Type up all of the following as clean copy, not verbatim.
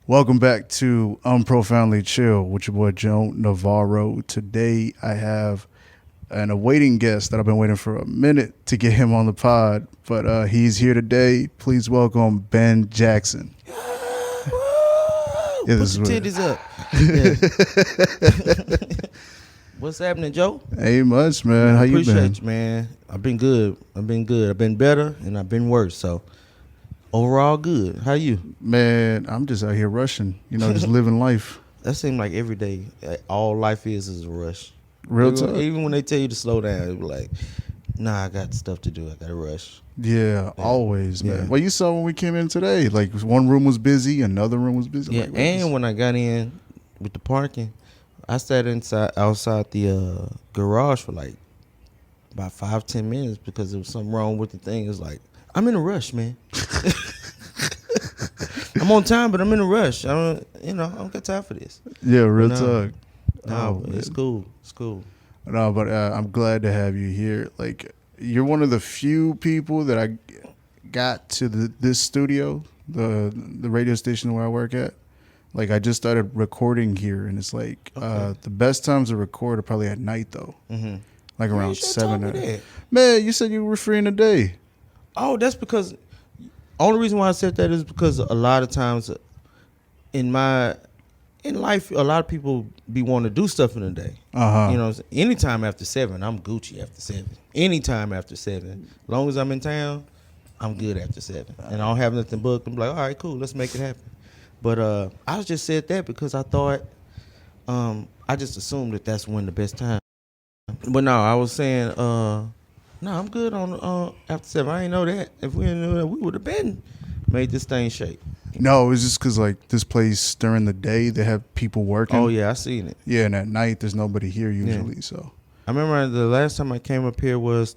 Welcome back to Unprofoundly Chill with your boy Joe Navarro. Today I have an awaiting guest that I've been waiting for a minute to get him on the pod, but he's here today. Please welcome Ben Jackson. Put your titties up. Yeah. What's happening, Joe? Ain't much, man. How you been? Appreciate you, man. I've been good. I've been better, and I've been worse. So overall, good. How you? Man, I'm just out here rushing. Just living life. That seems like every day. All life is a rush. Real talk. Even when they tell you to slow down, it's like, nah, I got stuff to do. I got to rush. Yeah, always, man. Yeah. Well, you saw when we came in today, like one room was busy, another room was busy. Yeah, and when I got in with the parking, I sat outside the garage for like about 5-10 minutes because there was something wrong with the thing. It's like, I'm in a rush, man. I'm on time, but I'm in a rush. I don't got time for this. Yeah, real talk. No, it's cool. It's cool. No, but I'm glad to have you here. Like, you're one of the few people that I got to this studio, the radio station where I work at. Like, I just started recording here, and it's like the best times to record are probably at night, though. Mm-hmm. Like around 7. Man, you said you were free in the day. Oh, that's because. Only reason why I said that is because a lot of times in life, a lot of people be wanting to do stuff in the day. Uh-huh. Anytime after 7, I'm Gucci after 7. Anytime after 7. As long as I'm in town, I'm good after 7. And I don't have nothing booked. I'm like, all right, cool, let's make it happen. But I just said that because I thought, I just assumed that that's when the best time. But no, I was saying, no, I'm good on after 7. I ain't know that. If we didn't know that, we would have been made this thing shake. No, it was just because, like, this place during the day, they have people working. Oh, yeah, I seen it. Yeah, and at night, there's nobody here usually, so. I remember the last time I came up here was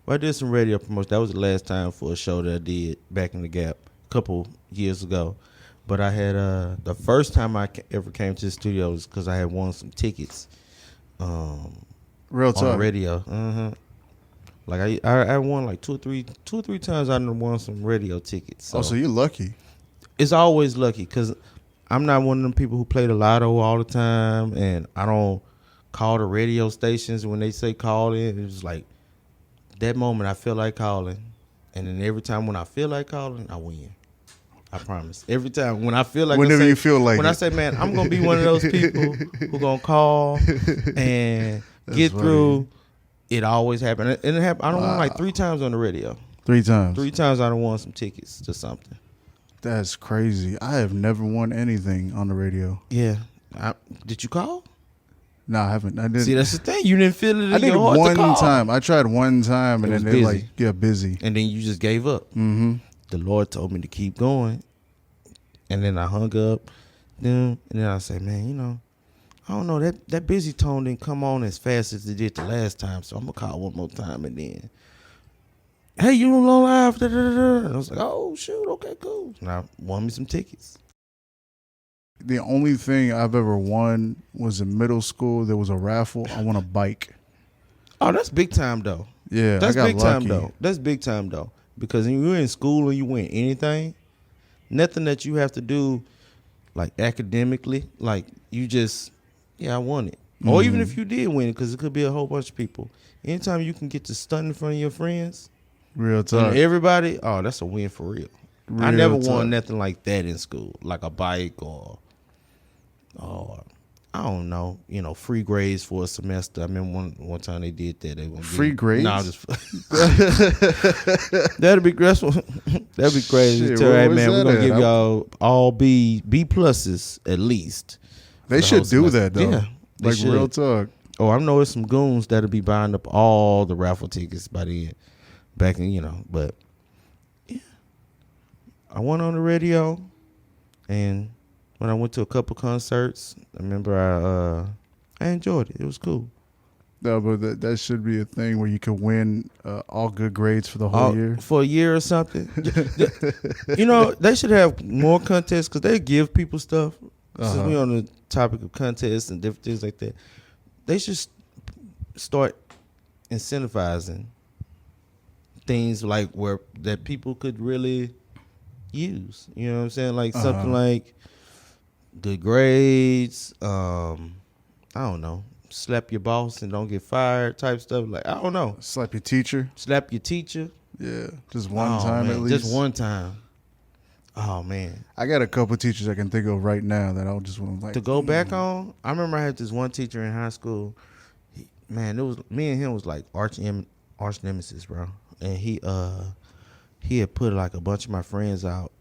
I did some radio promotion. That was the last time for a show that I did back in the Gap a couple years ago. But I had, the first time I ever came to the studio was because I had won some tickets. Real talk. On the radio. Mm-hmm. Like I won like two or three times. I won some radio tickets. So you're lucky. It's always lucky because I'm not one of them people who play the lotto all the time, and I don't call the radio stations when they say call in. It's like that moment I feel like calling, and then every time when I feel like calling, I win. I promise. Every time when I feel like whenever you feel like when I say, man, I'm gonna be one of those people who gonna call and get through. It always happens. And it happened. I don't won like 3 times on the radio. 3 times? 3 times I done won some tickets to something. That's crazy. I have never won anything on the radio. Yeah. Did you call? No, I haven't. I didn't. See, that's the thing. You didn't feel it. I did one time. I tried one time, and then they like, busy. And then you just gave up. Mm-hmm. The Lord told me to keep going. And then I hung up. And then I said, man, I don't know, that busy tone didn't come on as fast as it did the last time, so I'm going to call one more time, and then, hey, you on live? Da, da, da, da. And I was like, oh, shoot, okay, cool. And I won me some tickets. The only thing I've ever won was in middle school. There was a raffle. I won a bike. Oh, that's big time, though. Yeah, that's I got big lucky. time, though. That's big time, though. Because when you're in school and you win anything, nothing that you have to do, like, academically, like, you just... Yeah, I won it. Mm-hmm. Or even if you did win it, because it could be a whole bunch of people. Anytime you can get to stunt in front of your friends, real talk, and everybody, that's a win for real. I never won nothing like that in school, like a bike or I don't know, free grades for a semester. I remember one time they did that. They free grades? No, just that'd be crazy. Shit, Tell, hey man, we're gonna give y'all all B pluses at least. They should do that, though. Yeah. Like, real talk. Oh, I know there's some goons that'll be buying up all the raffle tickets by the end. Back in, but, yeah. I went on the radio, and when I went to a couple concerts, I remember I enjoyed it. It was cool. No, but that should be a thing where you could win all good grades for the whole year. For a year or something. They should have more contests because they give people stuff. Since we're on the topic of contests and different things like that, they should start incentivizing things like that people could really use. You know what I'm saying? Like something like good grades. I don't know. Slap your boss and don't get fired type stuff. Like, I don't know. Slap your teacher. Slap your teacher. Yeah, just one Oh, time man, at least. just one time. Oh man. I got a couple teachers I can think of right now that I just want to like To go back on, I remember I had this one teacher in high school. Man, it was me and him was like arch nemesis, bro. And he had put like a bunch of my friends out,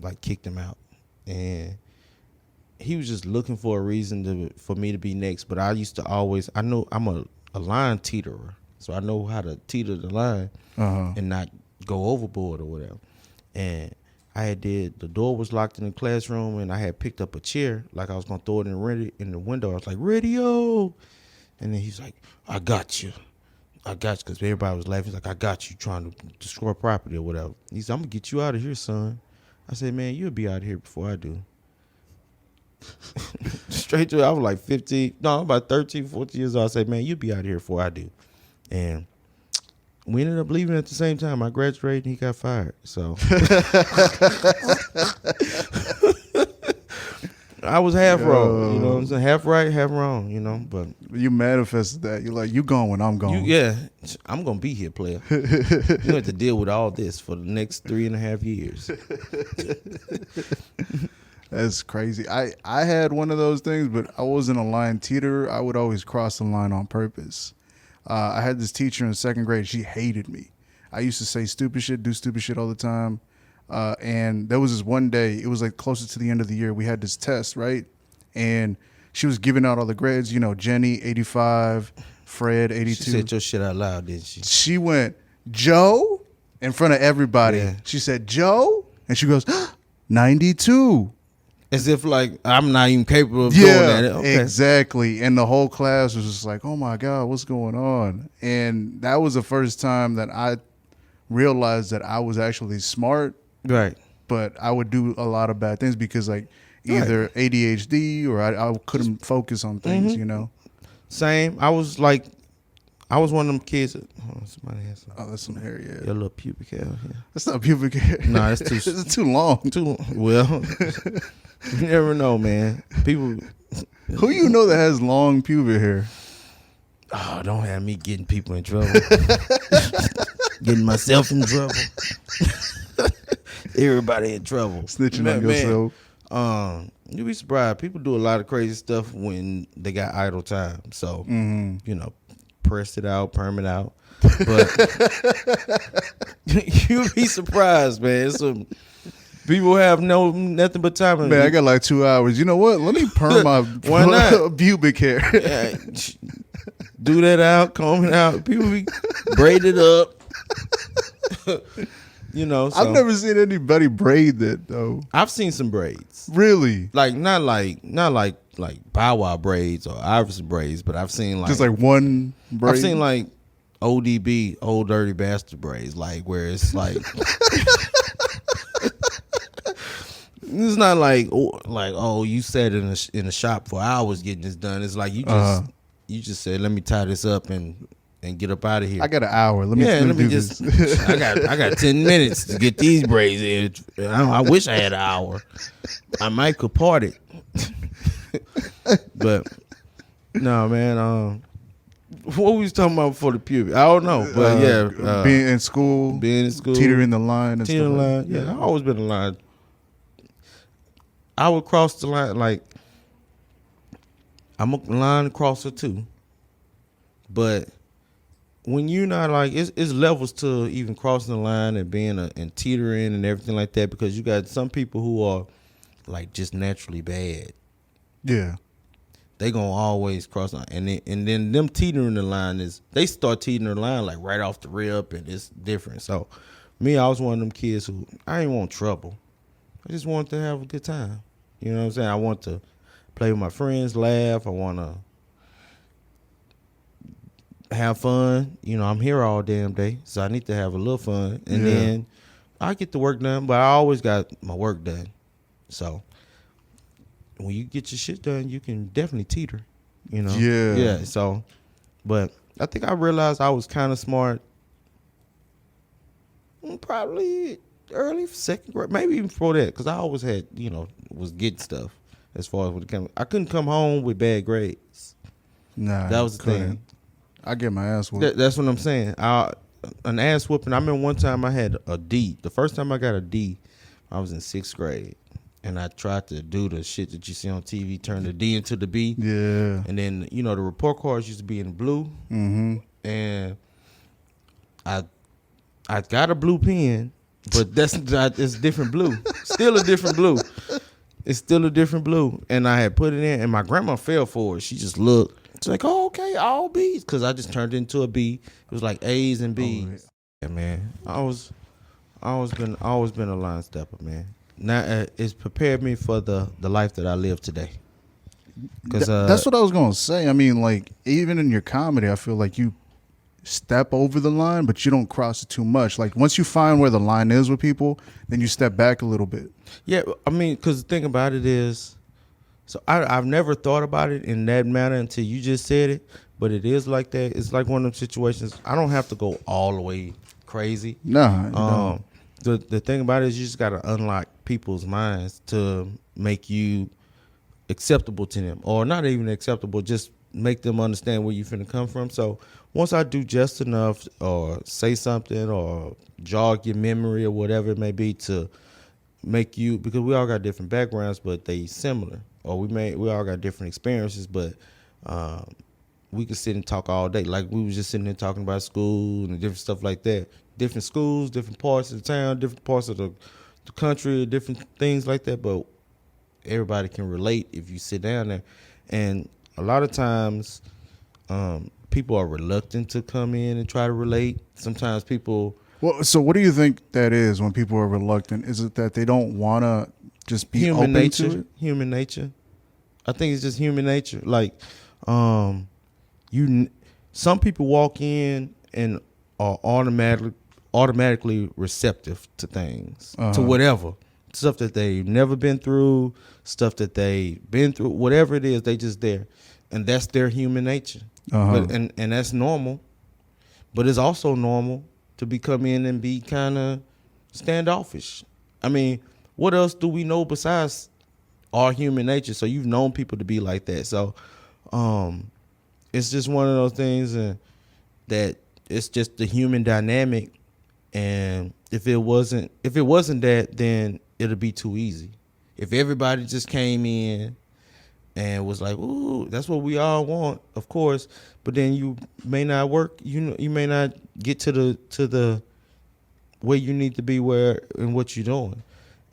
like kicked them out, and he was just looking for a reason for me to be next. But I used to always, I know I'm a line teeterer, so I know how to teeter the line and not go overboard or whatever. And the door was locked in the classroom, and I had picked up a chair, like I was gonna throw it in the window. I was like, radio. And then he's like, I got you, because everybody was laughing. He's like, I got you trying to destroy property or whatever. He said, I'm gonna get you out of here, son. I said, man, you'll be out of here before I do. Straight to, I was like 15, no, about 13, 14 years old. I said, man, you'll be out of here before I do. And we ended up leaving at the same time. I graduated and he got fired. So I was half wrong, you know what I'm saying? Half right, half wrong, you know. But you manifested that. You're like, you gone when I'm gone. I'm gonna be here, player. You have to deal with all this for the next 3.5 years. That's crazy. I had one of those things, but I wasn't a line teeterer. I would always cross the line on purpose. I had this teacher in second grade. She hated me. I used to say stupid shit, do stupid shit all the time. And there was this one day, it was like closer to the end of the year, we had this test, right? And she was giving out all the grades, you know, Jenny, 85, Fred, 82. She said your shit out loud, didn't she? She went, Joe, in front of everybody. Yeah. She said, Joe? And she goes, 92. As if like I'm not even capable of doing that. Okay. Exactly. And the whole class was just like, oh my God, what's going on? And that was the first time that I realized that I was actually smart. Right. But I would do a lot of bad things because like either ADHD or I couldn't focus on things, you know? Same. I was one of them kids. Somebody has some. Oh, that's some hair, yeah. Your little pubic hair. Yeah. That's not pubic hair. No, it's too. It's too long. Well, you never know, man. People. Who you know that has long pubic hair? Oh, don't have me getting people in trouble. Getting myself in trouble. Everybody in trouble. Snitching on yourself. You'd be surprised. People do a lot of crazy stuff when they got idle time. So, you know, press it out, perm it out. But you'd be surprised, man. People have nothing but time. Man, I got like 2 hours. You know what? Let me perm my Why not? pubic hair. Yeah, do that out, comb it out. People be braid it up. You know, so. I've never seen anybody braid that though. I've seen some braids. Really? Like not like Bow Wow braids or Iverson braids, but I've seen like just like one braid. I've seen like ODB, Old Dirty Bastard braids, like where it's like it's not like oh you sat in a shop for hours getting this done. It's like you just said let me tie this up and get up out of here. I got an hour. Let me do this. I got 10 minutes to get these braids in. I wish I had an hour. I might could part it. But no, man. What we was talking about before the puberty? I don't know, but yeah, being in school, teetering the line, teetering the line. Yeah, I've always been a line. I would cross the line like I'm a line crosser too, but when you're not like it's levels to even crossing the line and being and teetering and everything like that, because you got some people who are like just naturally bad. Yeah. They gonna always cross line, and then them teetering the line they start teetering the line like right off the rip, and it's different. So me, I was one of them kids who I didn't want trouble. I just wanted to have a good time. You know what I'm saying? I want to play with my friends, laugh. I want to have fun. You know, I'm here all damn day, so I need to have a little fun, and then I get the work done. But I always got my work done, so. When you get your shit done, you can definitely teeter, you know? Yeah. So, but I think I realized I was kind of smart probably early second grade, maybe even before that, because I always had, was getting stuff. as far as when it came. I couldn't come home with bad grades. Nah, That was the thing. I get my ass whooped. That's what I'm saying. An ass whooping. I remember one time I had a D. The first time I got a D, I was in 6th grade. And I tried to do the shit that you see on TV, turn the D into the B. Yeah. And then, the report cards used to be in blue. Mm-hmm. And I got a blue pen, but it's different blue. Still a different blue. It's still a different blue. And I had put it in, and my grandma fell for it. She just looked. She's like, oh, okay, all B's. Because I just turned it into a B. It was like A's and B's. Yeah, man. I always been a line stepper, man. Now it's prepared me for the life that I live today. Cause that's what I was gonna say. I mean, like, even in your comedy, I feel like you step over the line, but you don't cross it too much. Like, once you find where the line is with people, then you step back a little bit. Yeah, I mean, because the thing about it is, so I've never thought about it in that manner until you just said it. But it is like that. It's like one of them situations. I don't have to go all the way crazy. Nah. The thing about it is you just got to unlock people's minds to make you acceptable to them, or not even acceptable, just make them understand where you finna come from. So once I do just enough or say something or jog your memory or whatever it may be to make you, because we all got different backgrounds, but they similar, or we all got different experiences, but we could sit and talk all day. Like we was just sitting there talking about school and different stuff like that. Different schools, different parts of the town, different parts of the country, different things like that. But everybody can relate if you sit down there. And a lot of times people are reluctant to come in and try to relate. Sometimes people... Well, so what do you think that is when people are reluctant? Is it that they don't want to just be human open nature, to it? Human nature. I think it's just human nature. Like, some people walk in and are automatically receptive to things, to whatever stuff that they've never been through, stuff that they've been through, whatever it is, they just there, and that's their human nature. But, and that's normal, but it's also normal to come in and be kind of standoffish. I mean, what else do we know besides our human nature? So you've known people to be like that. So it's just one of those things that it's just the human dynamic. And if it wasn't that, then it'll be too easy. If everybody just came in and was like, "Ooh, that's what we all want," of course, but then you may not work. You may not get to the where you need to be in what you're doing.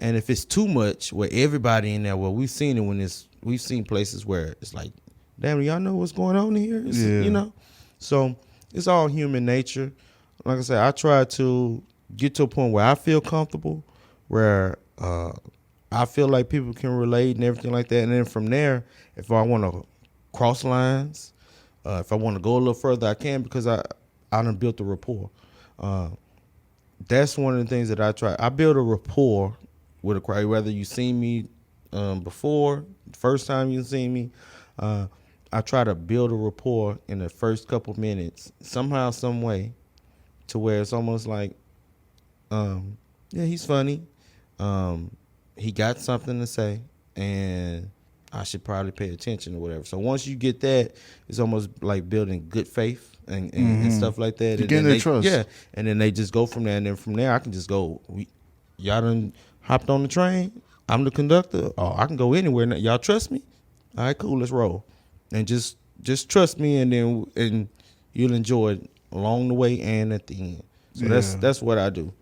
And if it's too much, where everybody in there, well, we've seen it we've seen places where it's like, damn, y'all know what's going on here, So it's all human nature. Like I said, I try to get to a point where I feel comfortable, where I feel like people can relate and everything like that. And then from there, if I want to cross lines, if I want to go a little further, I can, because I done built a rapport. That's one of the things that I try. I build a rapport with a crowd, whether you see me before, the first time you see me. I try to build a rapport in the first couple minutes, somehow, some way, to where it's almost like, yeah, he's funny. He got something to say, and I should probably pay attention or whatever. So once you get that, it's almost like building good faith and stuff like that. You gain their trust. Yeah, and then they just go from there, and then from there I can just go. Y'all done hopped on the train. I'm the conductor. Oh, I can go anywhere. Y'all trust me? All right, cool. Let's roll. And just trust me, and you'll enjoy it along the way and at the end. So that's what I do.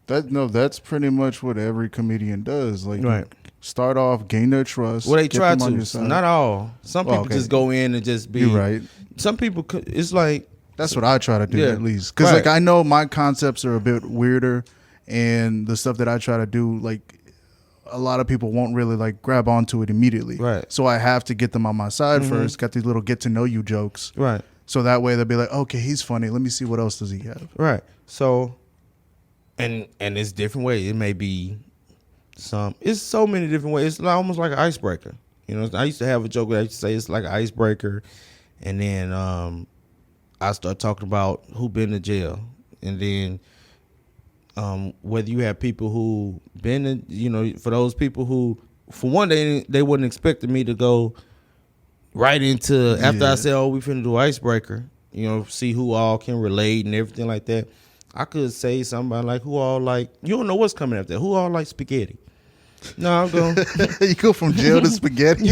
That's pretty much what every comedian does. Like, right. Start off, gain their trust. Well, they try to. Not all. Some people just go in and just be. You're right. Some people, it's like. That's what I try to do, at least. Because, like, I know my concepts are a bit weirder, and the stuff that I try to do, like, a lot of people won't really, like, grab onto it immediately. Right. So I have to get them on my side first, got these little get-to-know-you jokes. Right. So that way they'll be like, okay, he's funny. Let me see what else does he have. Right. So, and it's different ways. It may be it's so many different ways. It's almost like an icebreaker. I used to have a joke where I used to say it's like an icebreaker. And then I start talking about who been to jail. And then whether you have people who been in, for those people who for one, they wasn't expecting me to go right into after I Yeah. said, "Oh, we finna do icebreaker." You know, see who all can relate and everything like that. I could say somebody like who all like you don't know what's coming after that. Who all like spaghetti? No, I'm going. You go from jail to spaghetti.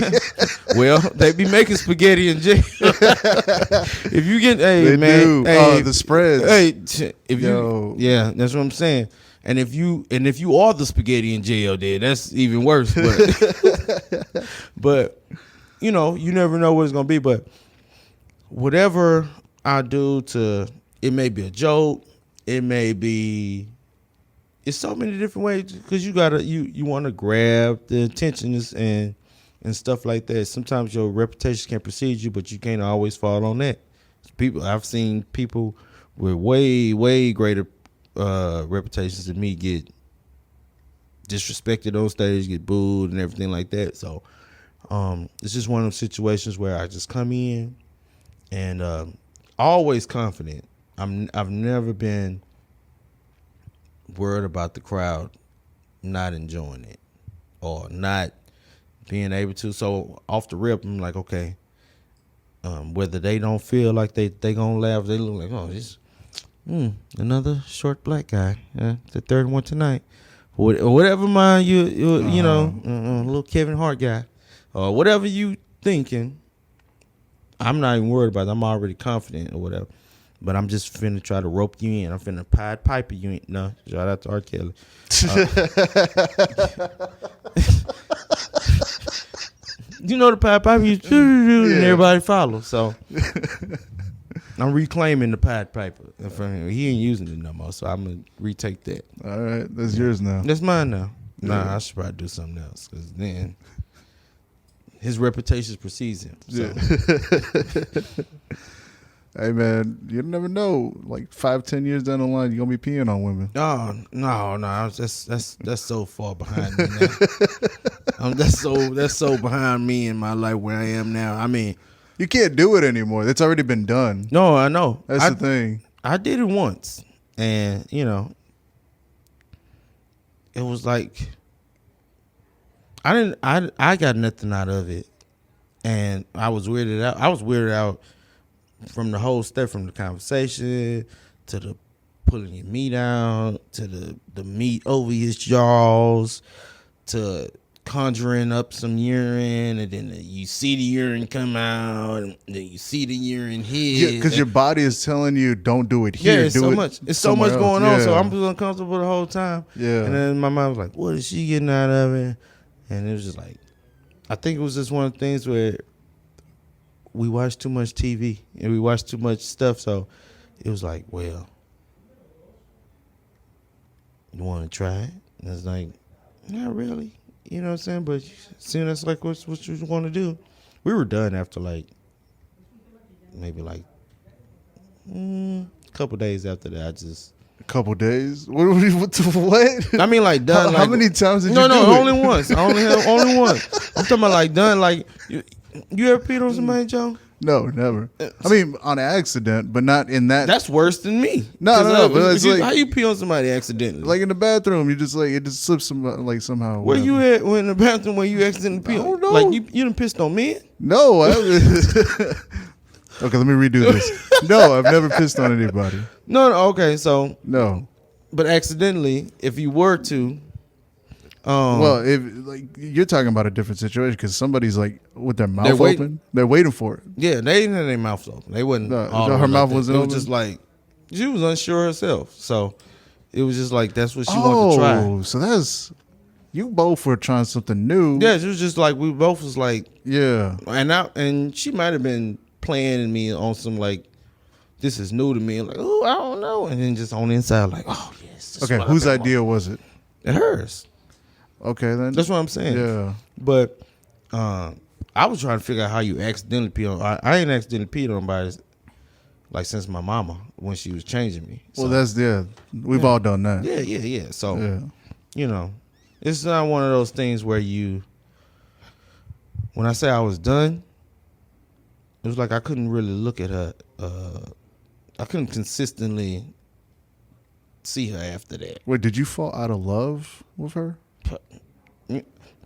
Well, they be making spaghetti in jail. If you get, hey They man, do. hey, The spreads. hey, if Yo. you, yeah, that's what I'm saying. And if you are the spaghetti in jail, then that's even worse. But, but you know, you never know what it's gonna be. But whatever I do to, it may be a joke, it may be. It's so many different ways because you want to grab the attention and stuff like that. Sometimes your reputation can precede you, but you can't always fall on that. I've seen people with way greater reputations than me get disrespected on stage, get booed, and everything like that. So it's just one of those situations where I just come in and always confident. I've never been worried about the crowd not enjoying it or not being able to. So off the rip, I'm like, okay, whether they don't feel like they gonna laugh, they look like, oh, this another short black guy, the third one tonight, or whatever mind you know, little Kevin Hart guy, or whatever you thinking. I'm not even worried about it. I'm already confident or whatever. But I'm just finna try to rope you in. I'm finna Pied Piper you in. No, shout out to R. Kelly. You know the Pied Piper, and everybody follows. So I'm reclaiming the Pied Piper in front of him. He ain't using it no more, so I'm gonna retake that. All right, that's yours now. That's mine now. Nah, I should probably do something else because then his reputation precedes him. So. Yeah. Hey man, you never know. Like 5-10 years down the line, you're gonna be peeing on women. Oh no! That's so far behind me now. That's so behind me in my life where I am now. I mean, You can't do it anymore. That's already been done. no, I know. That's the thing. I did it once, and you know, it was like I got nothing out of it, and I was weirded out. I was weirded out from the whole stuff, from the conversation to the pulling your meat out to the meat over his jaws to conjuring up some urine, and then you see the urine come out, and then you see the urine hit. Yeah, because your body is telling you don't do it here. It's do so it much. It's so much somewhere going else. on. So Yeah. I'm just uncomfortable the whole time. Yeah. And then my mom was like, "What is she getting out of it?" And it was just like, I think it was just one of the things where we watched too much TV and we watched too much stuff. So it was like, well, you want to try it? And it's like, not really. You know what I'm saying? But seeing that's like what you want to do. We were done after like maybe like a couple days after that. I just. A couple days. What? I mean, like done. How like, many times did you No, do it? only once. I only had only once. I'm talking about like done. Like you ever peed on somebody, Joe? No, never. I mean, on accident, but not in that. That's worse than me. No, 'Cause, no, but it's like- how you pee on somebody accidentally? Like in the bathroom, you just like it just slips somehow. Where whatever. you at when in the bathroom where you accidentally pee? I don't know. Like you done pissed on men? No. Okay, let me redo this. No, I've never pissed on anybody. No, okay, so No. but accidentally, if you were to, Well, if like you're talking about a different situation because somebody's like with their mouth waiting. open, they're waiting for it. yeah, they didn't have their mouths open. They wasn't. No, all the her way mouth like that. wasn't It was open? just like she was unsure herself. So it was just like that's what she wanted to try. Oh, so that's you both were trying something new. Yeah, it was just like we both was like, Yeah. and she might have been playing me on some like, this is new to me. Like, oh, I don't know, and then just on the inside, like, oh yes. this is Okay, what whose I've been idea was it? wanting. Hers. Okay, then. That's what I'm saying. Yeah. But I was trying to figure out how you accidentally pee on. I ain't accidentally peed on nobody like since my mama when she was changing me. So, Well, that's we've all done that. yeah. So Yeah. you know, it's not one of those things where you. When I say I was done, it was like I couldn't really look at her. I couldn't consistently see her after that. Wait, did you fall out of love with her?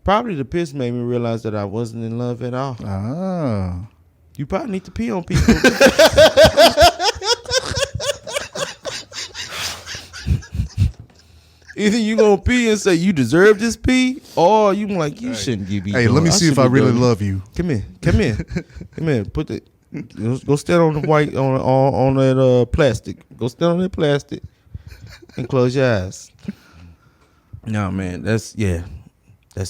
Probably the piss made me realize that I wasn't in love at all. Ah. You probably need to pee on people. Either you gonna pee and say you deserve this pee, or you like you shouldn't be. Hey, let me see if I really love you. Come here. Come here. Put the go stand on the white on that plastic. Go stand on that plastic and close your eyes. No, man, that's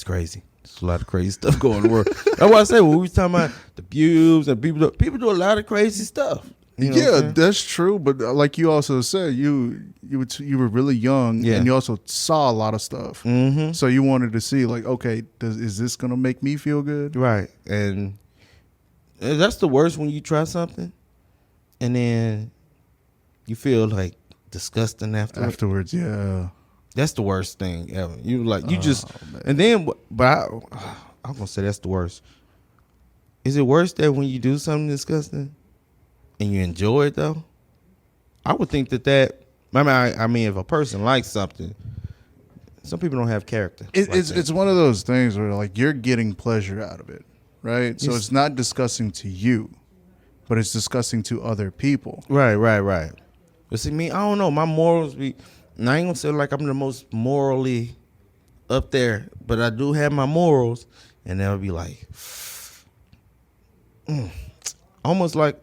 crazy. There's a lot of crazy stuff going on in the world. That's why I say when we was talking about the pubes and people do a lot of crazy stuff. You know yeah, that's true. But like you also said, you were really young, and you also saw a lot of stuff. Mm-hmm. So you wanted to see, like, okay, is this gonna make me feel good? Right, and that's the worst when you try something, and then you feel like disgusting afterwards. Yeah, that's the worst thing ever. You like you just, and then but I'm gonna say that's the worst. Is it worse that when you do something disgusting and you enjoy it though? I would think that. I mean, if a person likes something, some people don't have character. It's one of those things where like you're getting pleasure out of it, right? So it's not disgusting to you, but it's disgusting to other people. Right. But see, me, I don't know. My morals be. And I ain't gonna say like I'm the most morally up there, but I do have my morals, and they'll be like, almost like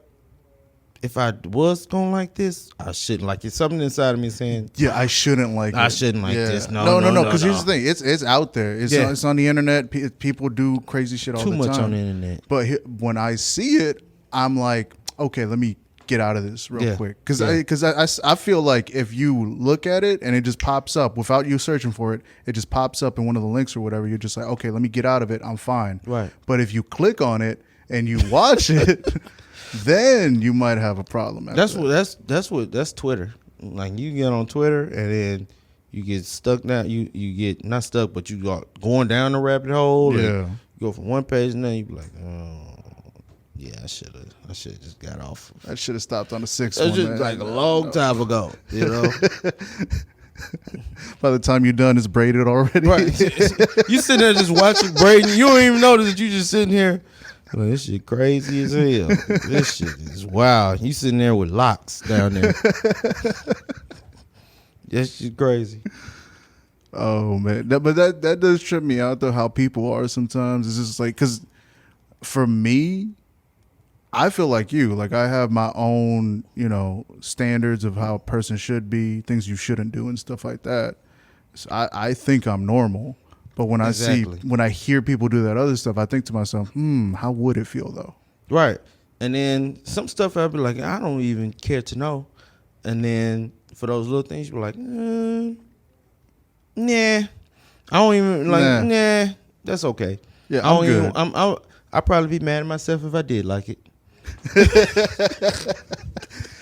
if I was going like this, I shouldn't like it. Something inside of me saying, yeah, I shouldn't like it. I shouldn't like this. No. Because here's the thing: it's out there. It's on the internet. People do crazy shit all the time. Too much on the internet. But when I see it, I'm like, okay, let me get out of this real quick. Because I feel like if you look at it and it just pops up without you searching for it, it just pops up in one of the links or whatever. You're just like, okay, let me get out of it. I'm fine. Right. But if you click on it and you watch it, then you might have a problem. That's Twitter. Like you get on Twitter and then you get stuck down. You get not stuck, but you go going down the rabbit hole. Yeah. And you go from one page and then you be like, oh. Yeah, I should have just got off. I should have stopped on the sixth one. That's just like a long time ago, you know. By the time you're done, it's braided already. Right. You sitting there just watching braiding. You don't even notice that you just sitting here. Well, this shit crazy as hell. This shit is wild. You sitting there with locks down there. That shit crazy. Oh man, but that does trip me out though. How people are sometimes. It's just like because for me, I feel like you. Like I have my own, standards of how a person should be, things you shouldn't do, and stuff like that. So I think I'm normal, but when I hear people do that other stuff, I think to myself, how would it feel though? Right, and then some stuff I'd be like, I don't even care to know, and then for those little things, you be like, nah, I don't even like, nah, that's okay. Yeah, I'm good. I'd probably be mad at myself if I did like it.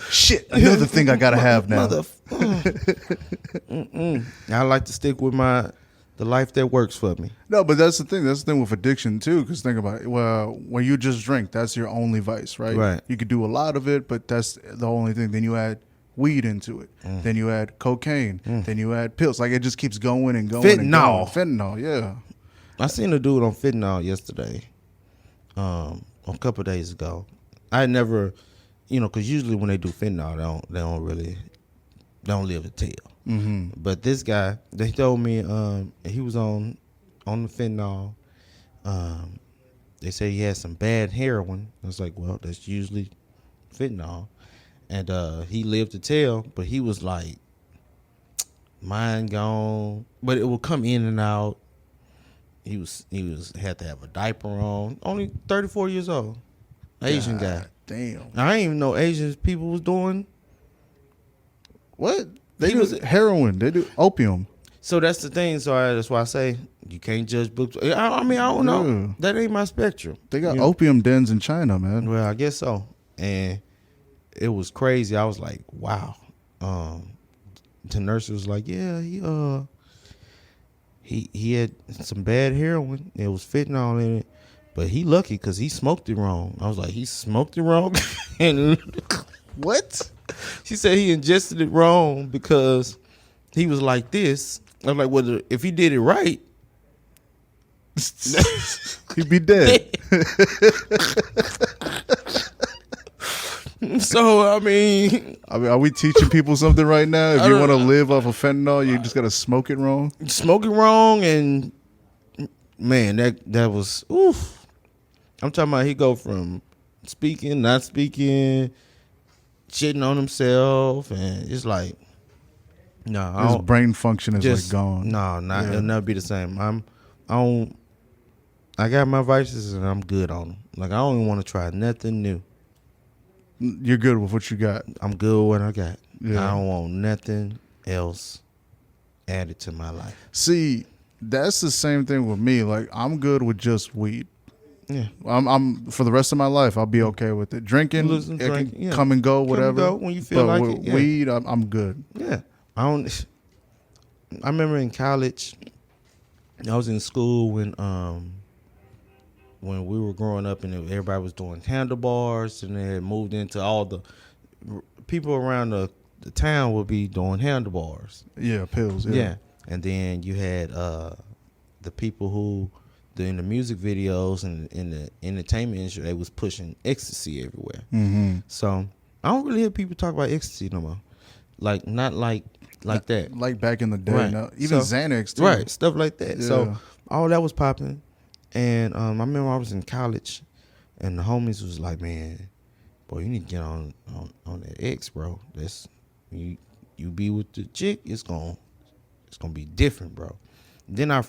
Shit, another thing I gotta have now. I like to stick with the life that works for me. No, but that's the thing. That's the thing with addiction too. Because think about it. Well, when you just drink, that's your only vice, right? Right. You could do a lot of it, but that's the only thing. Then you add weed into it. Then you add cocaine. Then you add pills. Like it just keeps going and going. Fentanyl, yeah. I seen a dude on fentanyl yesterday. A couple of days ago. I never, because usually when they do fentanyl, they don't live to tell. Mm-hmm. But this guy, they told me he was on the fentanyl. They say he had some bad heroin. I was like, well, that's usually fentanyl. And he lived to tell, but he was like, mind gone. But it would come in and out. He had to have a diaper on. Only 34 years old. Asian guy. Damn. I didn't even know Asian people was doing. What? They do heroin. They do opium. So that's the thing. So that's why I say you can't judge books. I mean, I don't know. That ain't my spectrum. They got opium dens in China, man. Well, I guess so. And it was crazy. I was like, wow. The nurse was like, yeah, he had some bad heroin. It was fentanyl in it. But he lucky because he smoked it wrong. I was like, he smoked it wrong? And what? She said he ingested it wrong because he was like this. I was like, well, if he did it right, He'd be dead. So I mean, are we teaching people something right now? If you want to live off of fentanyl, you just gotta smoke it wrong. smoke it wrong, and man, that was oof. I'm talking about he go from speaking, not speaking, shitting on himself, and it's like, no, His brain function is just like gone. No, it'll never be the same. I got my vices and I'm good on them. Like I don't even want to try nothing new. You're good with what you got. I'm good with what I got. Yeah. I don't want nothing else added to my life. See, that's the same thing with me. Like I'm good with just weed. Yeah. I'm for the rest of my life. I'll be okay with it. Drinking, Listen, it drink, can yeah. come and go, Come and whatever. go when you feel but like with it, yeah. weed, I'm good. Yeah. I remember in college, I was in school when we were growing up, and everybody was doing handlebars, and they had moved into all the people around the town would be doing handlebars. Yeah, pills. Yeah. And then you had the people who in the music videos and in the entertainment industry, they was pushing ecstasy everywhere. Mm-hmm. So I don't really hear people talk about ecstasy no more. Like not like that. Like back in the day. Right. Now, even So- Xanax too. Right, stuff like that. Yeah. So all that was popping, and I remember I was in college, and the homies was like, "Man, boy, you need to get on that X, bro. That's you be with the chick, it's gonna be different, bro." Then I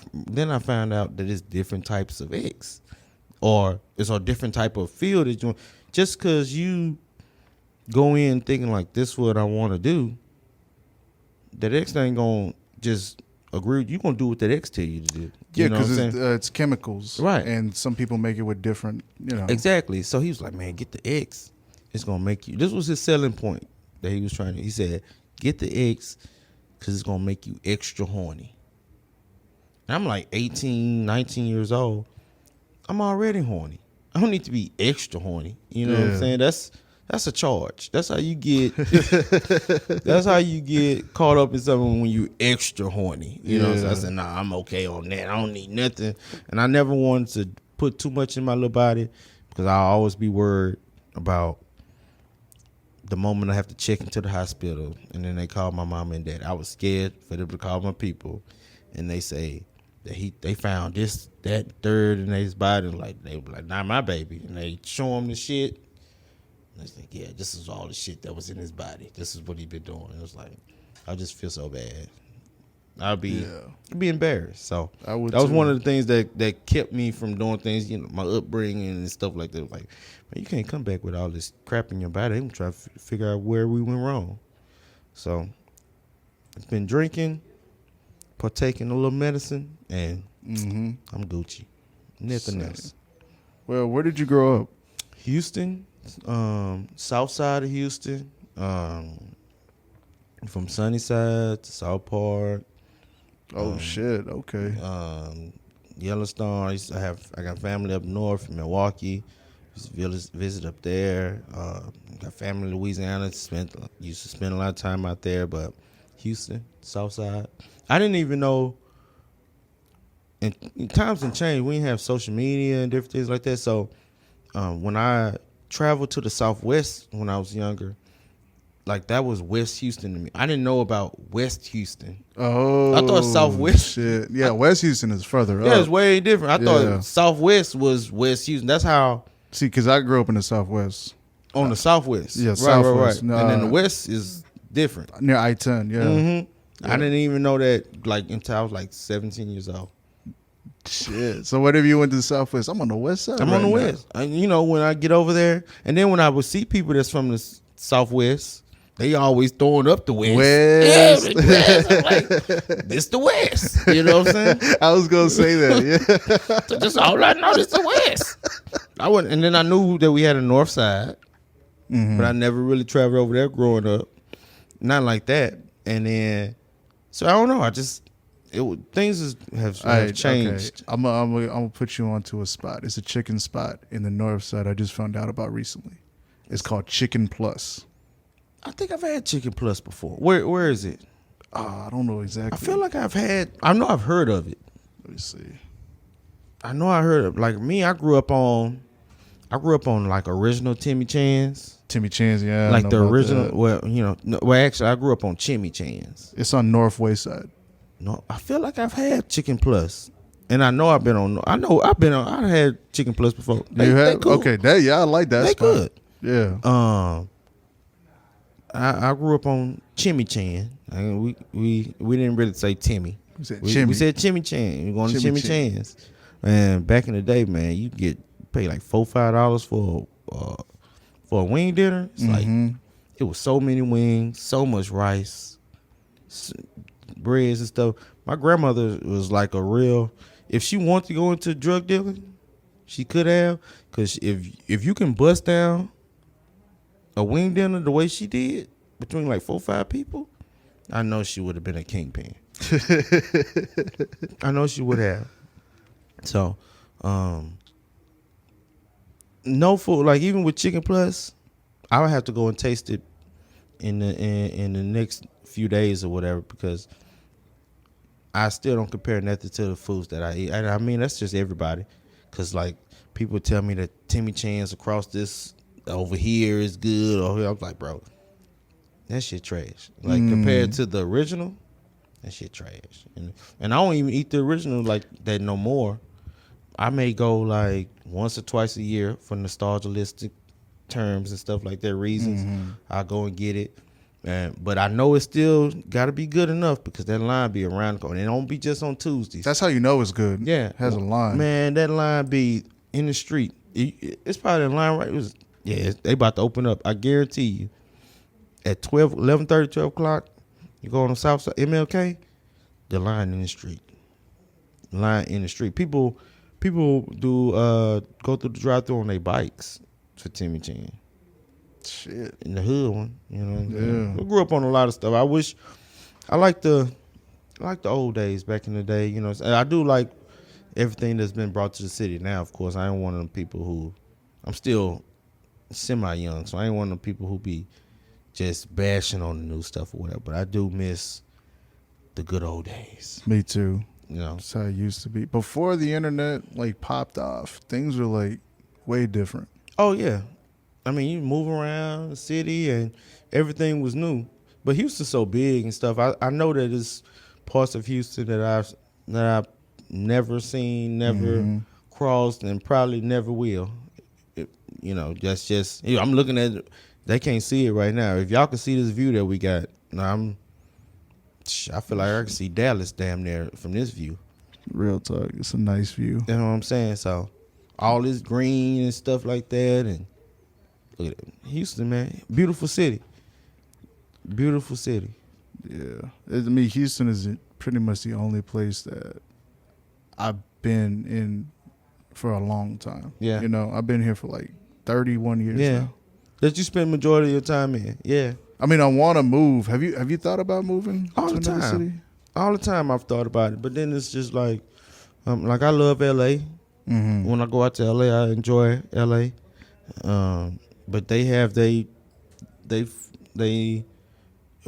found out that it's different types of X, or it's a different type of field that you just because you go in thinking like this is what I want to do, that X ain't gonna just agree. You gonna do what that X tell you to do. Yeah, You know what I'm because saying? it's chemicals, Right. And some people make it with different, Exactly. So he was like, "Man, get the X. It's gonna make you." This was his selling point that he was trying to. He said, "Get the X because it's gonna make you extra horny." And I'm like 18, 19 years old. I'm already horny. I don't need to be extra horny. You know what I'm Yeah. saying? That's a charge. That's how you get. That's how you get caught up in something when you extra horny. You know. So I Yeah. said, "Nah, I'm okay on that. I don't need nothing." And I never wanted to put too much in my little body because I always be worried about the moment I have to check into the hospital and then they call my mom and dad. I was scared for them to call my people, and they say that they found this, that, third in his body. Like they were like, "Not my baby," and they show him the shit. And it's like, "Yeah, this is all the shit that was in his body. This is what he been doing." It was like, I just feel so bad. I'd be embarrassed. So I would that was too. one of the things that kept me from doing things. You know, my upbringing and stuff like that. Like, man, you can't come back with all this crap in your body. They gonna try to figure out where we went wrong. So I've been drinking, partaking a little medicine, and I'm Gucci. Nothing else. Well, where did you grow up? Houston, south side of Houston, from Sunnyside to South Park, Oh shit. Okay. Yellowstone. I got family up north in Milwaukee. Used to visit up there. Got family in Louisiana. Used to spend a lot of time out there, but Houston, south side. I didn't even know. And times have changed. We didn't have social media and different things like that. So when I traveled to the Southwest when I was younger, like that was West Houston to me. I didn't know about West Houston. Oh, I thought Southwest. Shit. Yeah, West Houston is further Yeah, up. it's way different. I Yeah. thought Southwest was West Houston. That's how See, because I grew up in the Southwest on the Southwest. yeah, right, Southwest. right. And then the West is different. near I-10. Yeah. Mm-hmm. I didn't even know that like until I was like 17 years old. Shit. So whatever you went to the Southwest, I'm on the West side. I'm on the right now. West. And, you know, when I get over there, and then when I would see people that's from the Southwest, they always throwing up the West. West. Yeah, the West. I'm like, this the West. You know what I'm saying? I was gonna say that. Yeah. So that's all I know. This the West. I went, and then I knew that we had a North Side, but I never really traveled over there growing up. Not like that. And then, so I don't know. Things have Alright, changed. Okay. I'm gonna put you onto a spot. It's a chicken spot in the North Side. I just found out about recently. It's called Chicken Plus. I think I've had Chicken Plus before. Where is it? I don't know exactly. I feel like I know I've heard of it. Let me see. I know I heard like me. I grew up on like original Timmy Chan's, Timmy Chan's, yeah, I like know the about original. that. Well, you know, well actually I grew up on Chimmy Chan's. It's on Northwest side. No, I feel like I've had Chicken Plus, and I know I've been on. I know I've been on. I had Chicken Plus before. You They have? cool. Okay, that, yeah, I like that They spot. good. Yeah. I grew up on Chimmy Chan. I mean, we didn't really say Timmy. We said We Chimmy. said Chimmy Chan. We're going to Chimmy Chimmy Chan. Chan's. And back in the day, man, you pay like $4-5 for a wing dinner. It's like it was so many wings, so much rice, breads and stuff. My grandmother was like a real. If she wanted to go into drug dealing, she could have. Cause if you can bust down a wing dinner the way she did between like 4-5 people, I know she would have been a kingpin. I know she would have. So, no food, like even with Chicken Plus, I would have to go and taste it in the next few days or whatever, because I still don't compare nothing to the foods that I eat. And I mean, that's just everybody, because like people tell me that Timmy Chan's across this over here is good, or I'm like, bro, that shit trash. Like compared to the original, that shit trash. And I don't even eat the original like that no more. I may go like once or twice a year for nostalgialistic terms and stuff like that, reasons. I go and get it. But I know it's still got to be good enough, because that line be around the corner. It don't be just on Tuesdays. That's how you know it's good. Yeah. It has a line. Man, that line be in the street. It's probably a line right. They about to open up. I guarantee you. At 11:30, 12 o'clock, you go on the south side, MLK, the line in the street. Line in the street. People do go through the drive-thru on their bikes for Timmy Chan. Shit. In the hood one, you know. Yeah. I grew up on a lot of stuff. I like the old days back in the day, you know. And I do like everything that's been brought to the city now. Of course, I ain't one of them people who, I'm still semi-young, so I ain't one of them people who be just bashing on the new stuff or whatever. But I do miss the good old days. Me too. You know. That's how it used to be. Before the internet like popped off, things were like way different. Oh yeah. I mean, you move around the city and everything was new. But Houston's so big and stuff. I know that there's parts of Houston that I've never seen, never crossed, and probably never will. You know, that's just, you know, I'm looking at it. They can't see it right now. If y'all can see this view that we got, I feel like I can see Dallas damn near from this view. Real talk. It's a nice view. You know what I'm saying? So all this green and stuff like that, and look at it. Houston, man. Beautiful city. Beautiful city. Yeah. I mean, Houston is pretty much the only place that I've been in for a long time. Yeah. You know, I've been here for like 31 years now. That you spend majority of your time in. Yeah. I mean, I want to move. Have you thought about moving All to the another time. city? All the time I've thought about it. But then it's just like I love LA. When I go out to LA, I enjoy LA. But they have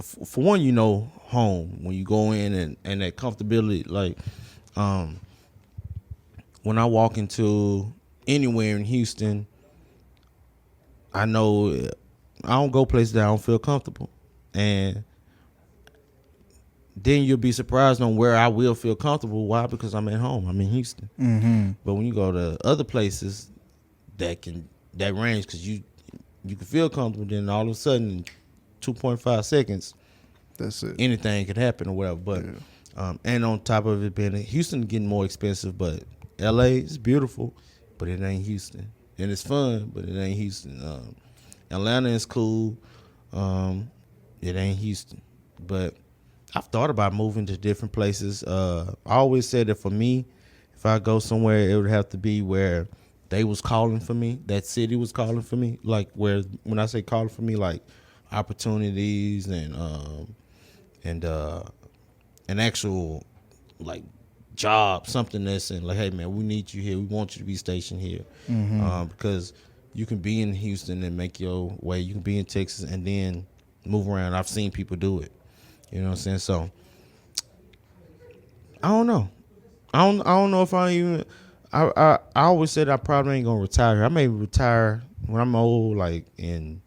for one, you know, home when you go in and that comfortability. Like when I walk into anywhere in Houston, I know I don't go places that I don't feel comfortable. And then you'll be surprised on where I will feel comfortable. Why? Because I'm at home. I'm in Houston. But when you go to other places that range, because you can feel comfortable, then all of a sudden, 2.5 seconds, That's it. anything could happen or whatever. But and on top of it being Houston getting more expensive, but LA is beautiful, but it ain't Houston. And it's fun, but it ain't Houston. Atlanta is cool. It ain't Houston. But I've thought about moving to different places. I always said that for me, if I go somewhere, it would have to be where they was calling for me. That city was calling for me. Like where, when I say calling for me, like opportunities and an actual like job, something that's in like, hey man, we need you here. We want you to be stationed here. Because you can be in Houston and make your way. You can be in Texas and then move around. I've seen people do it. You know what I'm saying? So I don't know. I don't know if I always said I probably ain't gonna retire. I may retire when I'm old, like in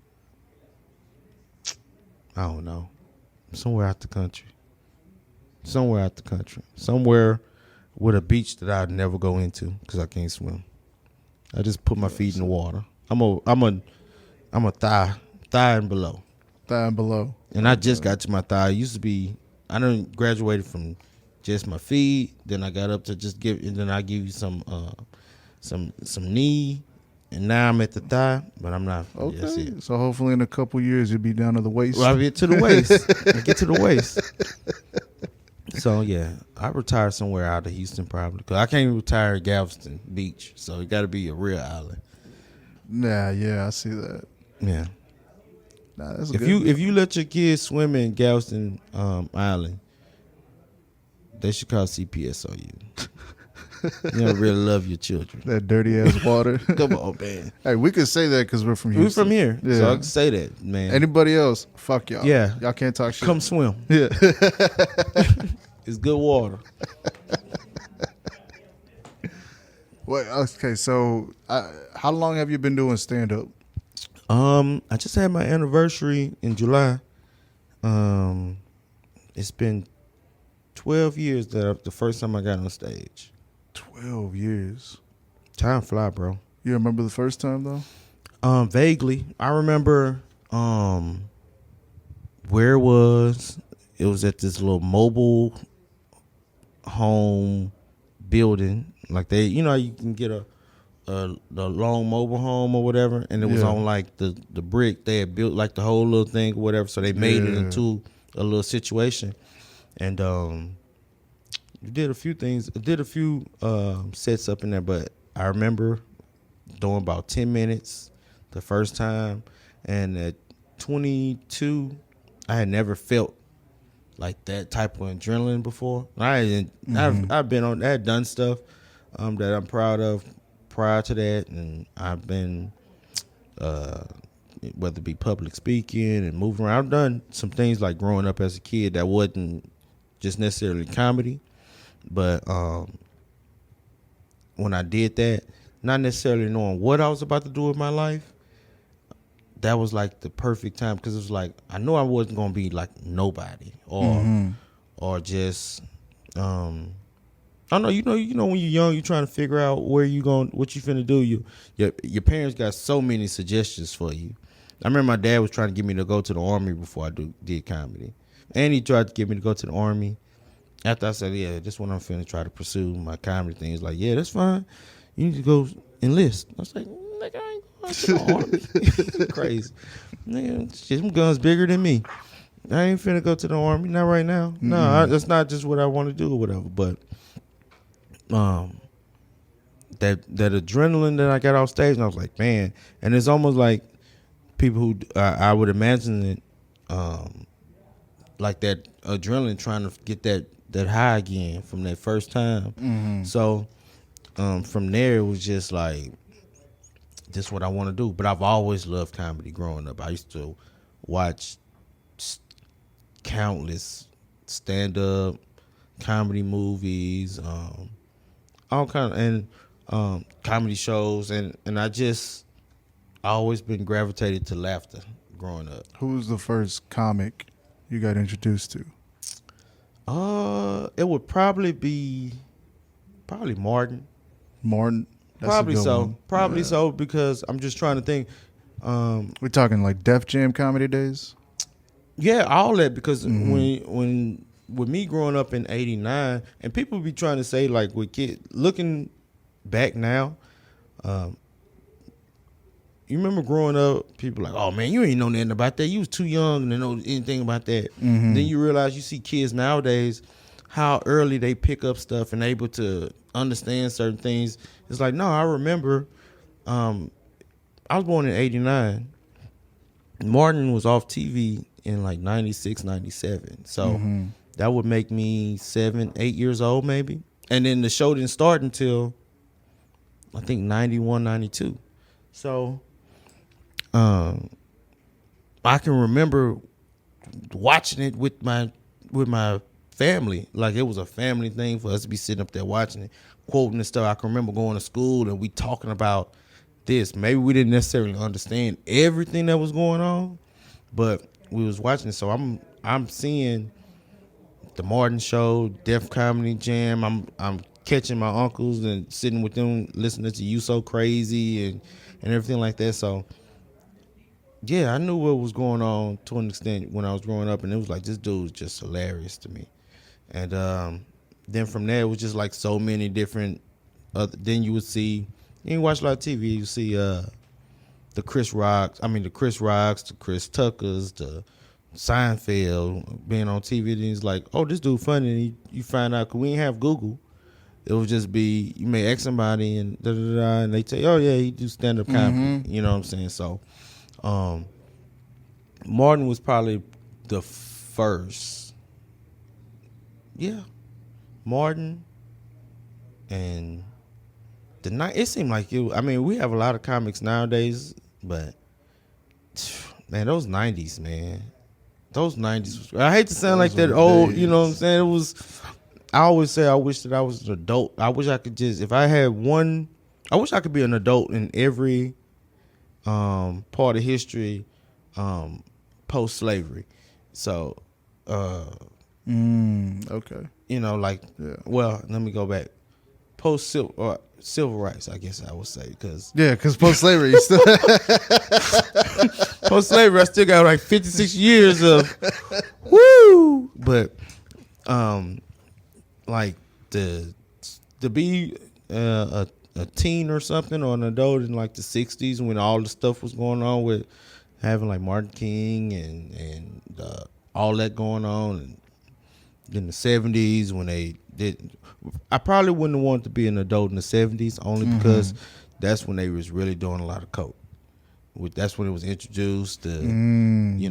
I don't know, somewhere out the country, somewhere with a beach that I'd never go into because I can't swim. I just put my feet in the water. I'm a thigh and below, Down below. and I just got to my thigh. It used to be I done graduated from just my feet. Then I got up to just give, and then I give you some knee, and now I'm at the thigh, but I'm not. Okay. That's it. So hopefully in a couple years you'll be down to the waist. Well, I get to the waist. I get to the waist. So yeah, I retire somewhere out of Houston probably because I can't retire at Galveston Beach, so it got to be a real island. Nah, yeah, I see that. Yeah. Nah, that's If good. you let your kids swim in Galveston Island, they should call CPS on you. You don't really love your children. That dirty ass water. Come on, man. Hey, we can say that because we're from We're Houston. from here, Yeah. so I can say that, man. Anybody else? Fuck y'all. Yeah. Y'all can't talk shit. Come swim. Yeah. It's good water. Wait, okay, so how long have you been doing stand up? I just had my anniversary in July. It's been 12 years that the first time I got on stage. 12 years. Time fly, bro. You remember the first time though? Vaguely. I remember where it was. It was at this little mobile home building. Like they, you can get the long mobile home or whatever, and it was Yeah. on like the brick. They had built like the whole little thing or whatever, so they made it Yeah. into a little situation. And did a few things. Did a few sets up in there, but I remember doing about 10 minutes the first time, and at 22, I had never felt like that type of adrenaline before. I've been on. I had done stuff that I'm proud of prior to that, and I've been whether it be public speaking and moving around. I've done some things like growing up as a kid that wasn't just necessarily comedy, but when I did that, not necessarily knowing what I was about to do with my life, that was like the perfect time because it was like I know I wasn't gonna be like nobody or just I don't know. You know when you're young, you're trying to figure out where you going, what you finna do. Your parents got so many suggestions for you. I remember my dad was trying to get me to go to the Army before I did comedy, and he tried to get me to go to the Army. After I said, yeah, this is what I'm finna try to pursue my comedy thing. He's like, yeah, that's fine. You need to go enlist. I was like, nigga, I ain't going to the Army. Crazy. Nigga, shit, them guns bigger than me. I ain't finna go to the Army. Not right now. No, that's not just what I want to do or whatever. But that adrenaline that I got off stage, and I was like, man. And it's almost like people who I would imagine it like that adrenaline trying to get that high again from that first time. So from there it was just like, this is what I want to do. But I've always loved comedy growing up. I used to watch countless stand-up comedy movies, all kind of, and comedy shows, and I always been gravitated to laughter growing up. Who was the first comic you got introduced to? It would probably be Martin. Martin? That's a Probably good so. one. Probably Yeah. so, because I'm just trying to think. We're talking like Def Jam comedy days? Yeah, all that, because when with me growing up in '89, and people be trying to say like with kids looking back now, you remember growing up, people like, oh man, you ain't know nothing about that. You was too young to know anything about that. Then you realize you see kids nowadays, how early they pick up stuff and able to understand certain things. It's like, no, I remember, I was born in '89. Martin was off TV in like 96, 97. So that would make me 7, 8 years old maybe. And then the show didn't start until I think 91, 92. So I can remember watching it with my family. Like it was a family thing for us to be sitting up there watching it, quoting and stuff. I can remember going to school and we talking about this. Maybe we didn't necessarily understand everything that was going on, but we was watching it. So I'm seeing the Martin Show, Def Comedy Jam. I'm catching my uncles and sitting with them listening to You So Crazy and everything like that. So yeah, I knew what was going on to an extent when I was growing up, and it was like this dude was just hilarious to me. And then from there, it was just like so many different. Then you would see, you watch a lot of TV. You see the Chris Rocks, the Chris Tuckers, the Seinfeld being on TV. Then he's like, oh, this dude funny. And you find out because we didn't have Google. It would just be you may ask somebody and da da da, and they tell you, oh yeah, he do stand up comedy. You know what I'm saying? So. Martin was probably the first. Yeah. Martin and the night. It seemed like it. I mean, we have a lot of comics nowadays, but man, those 90s, man. Those 90s. I hate to sound like that old, days. You know what I'm saying? It was. I always say I wish that I was an adult. I wish I could just, if I had one, I wish I could be an adult in every part of history post slavery. So okay. You know, like well, let me go back. Post civil rights, I guess I would say, because post slavery post slavery I still got like 56 years of woo, but like to be a teen or something, or an adult in like the 60s when all the stuff was going on with having like Martin King and all that going on, and in the 70s when they did, I probably wouldn't have wanted to be an adult in the 70s only because that's when they was really doing a lot of coke. That's when it was introduced to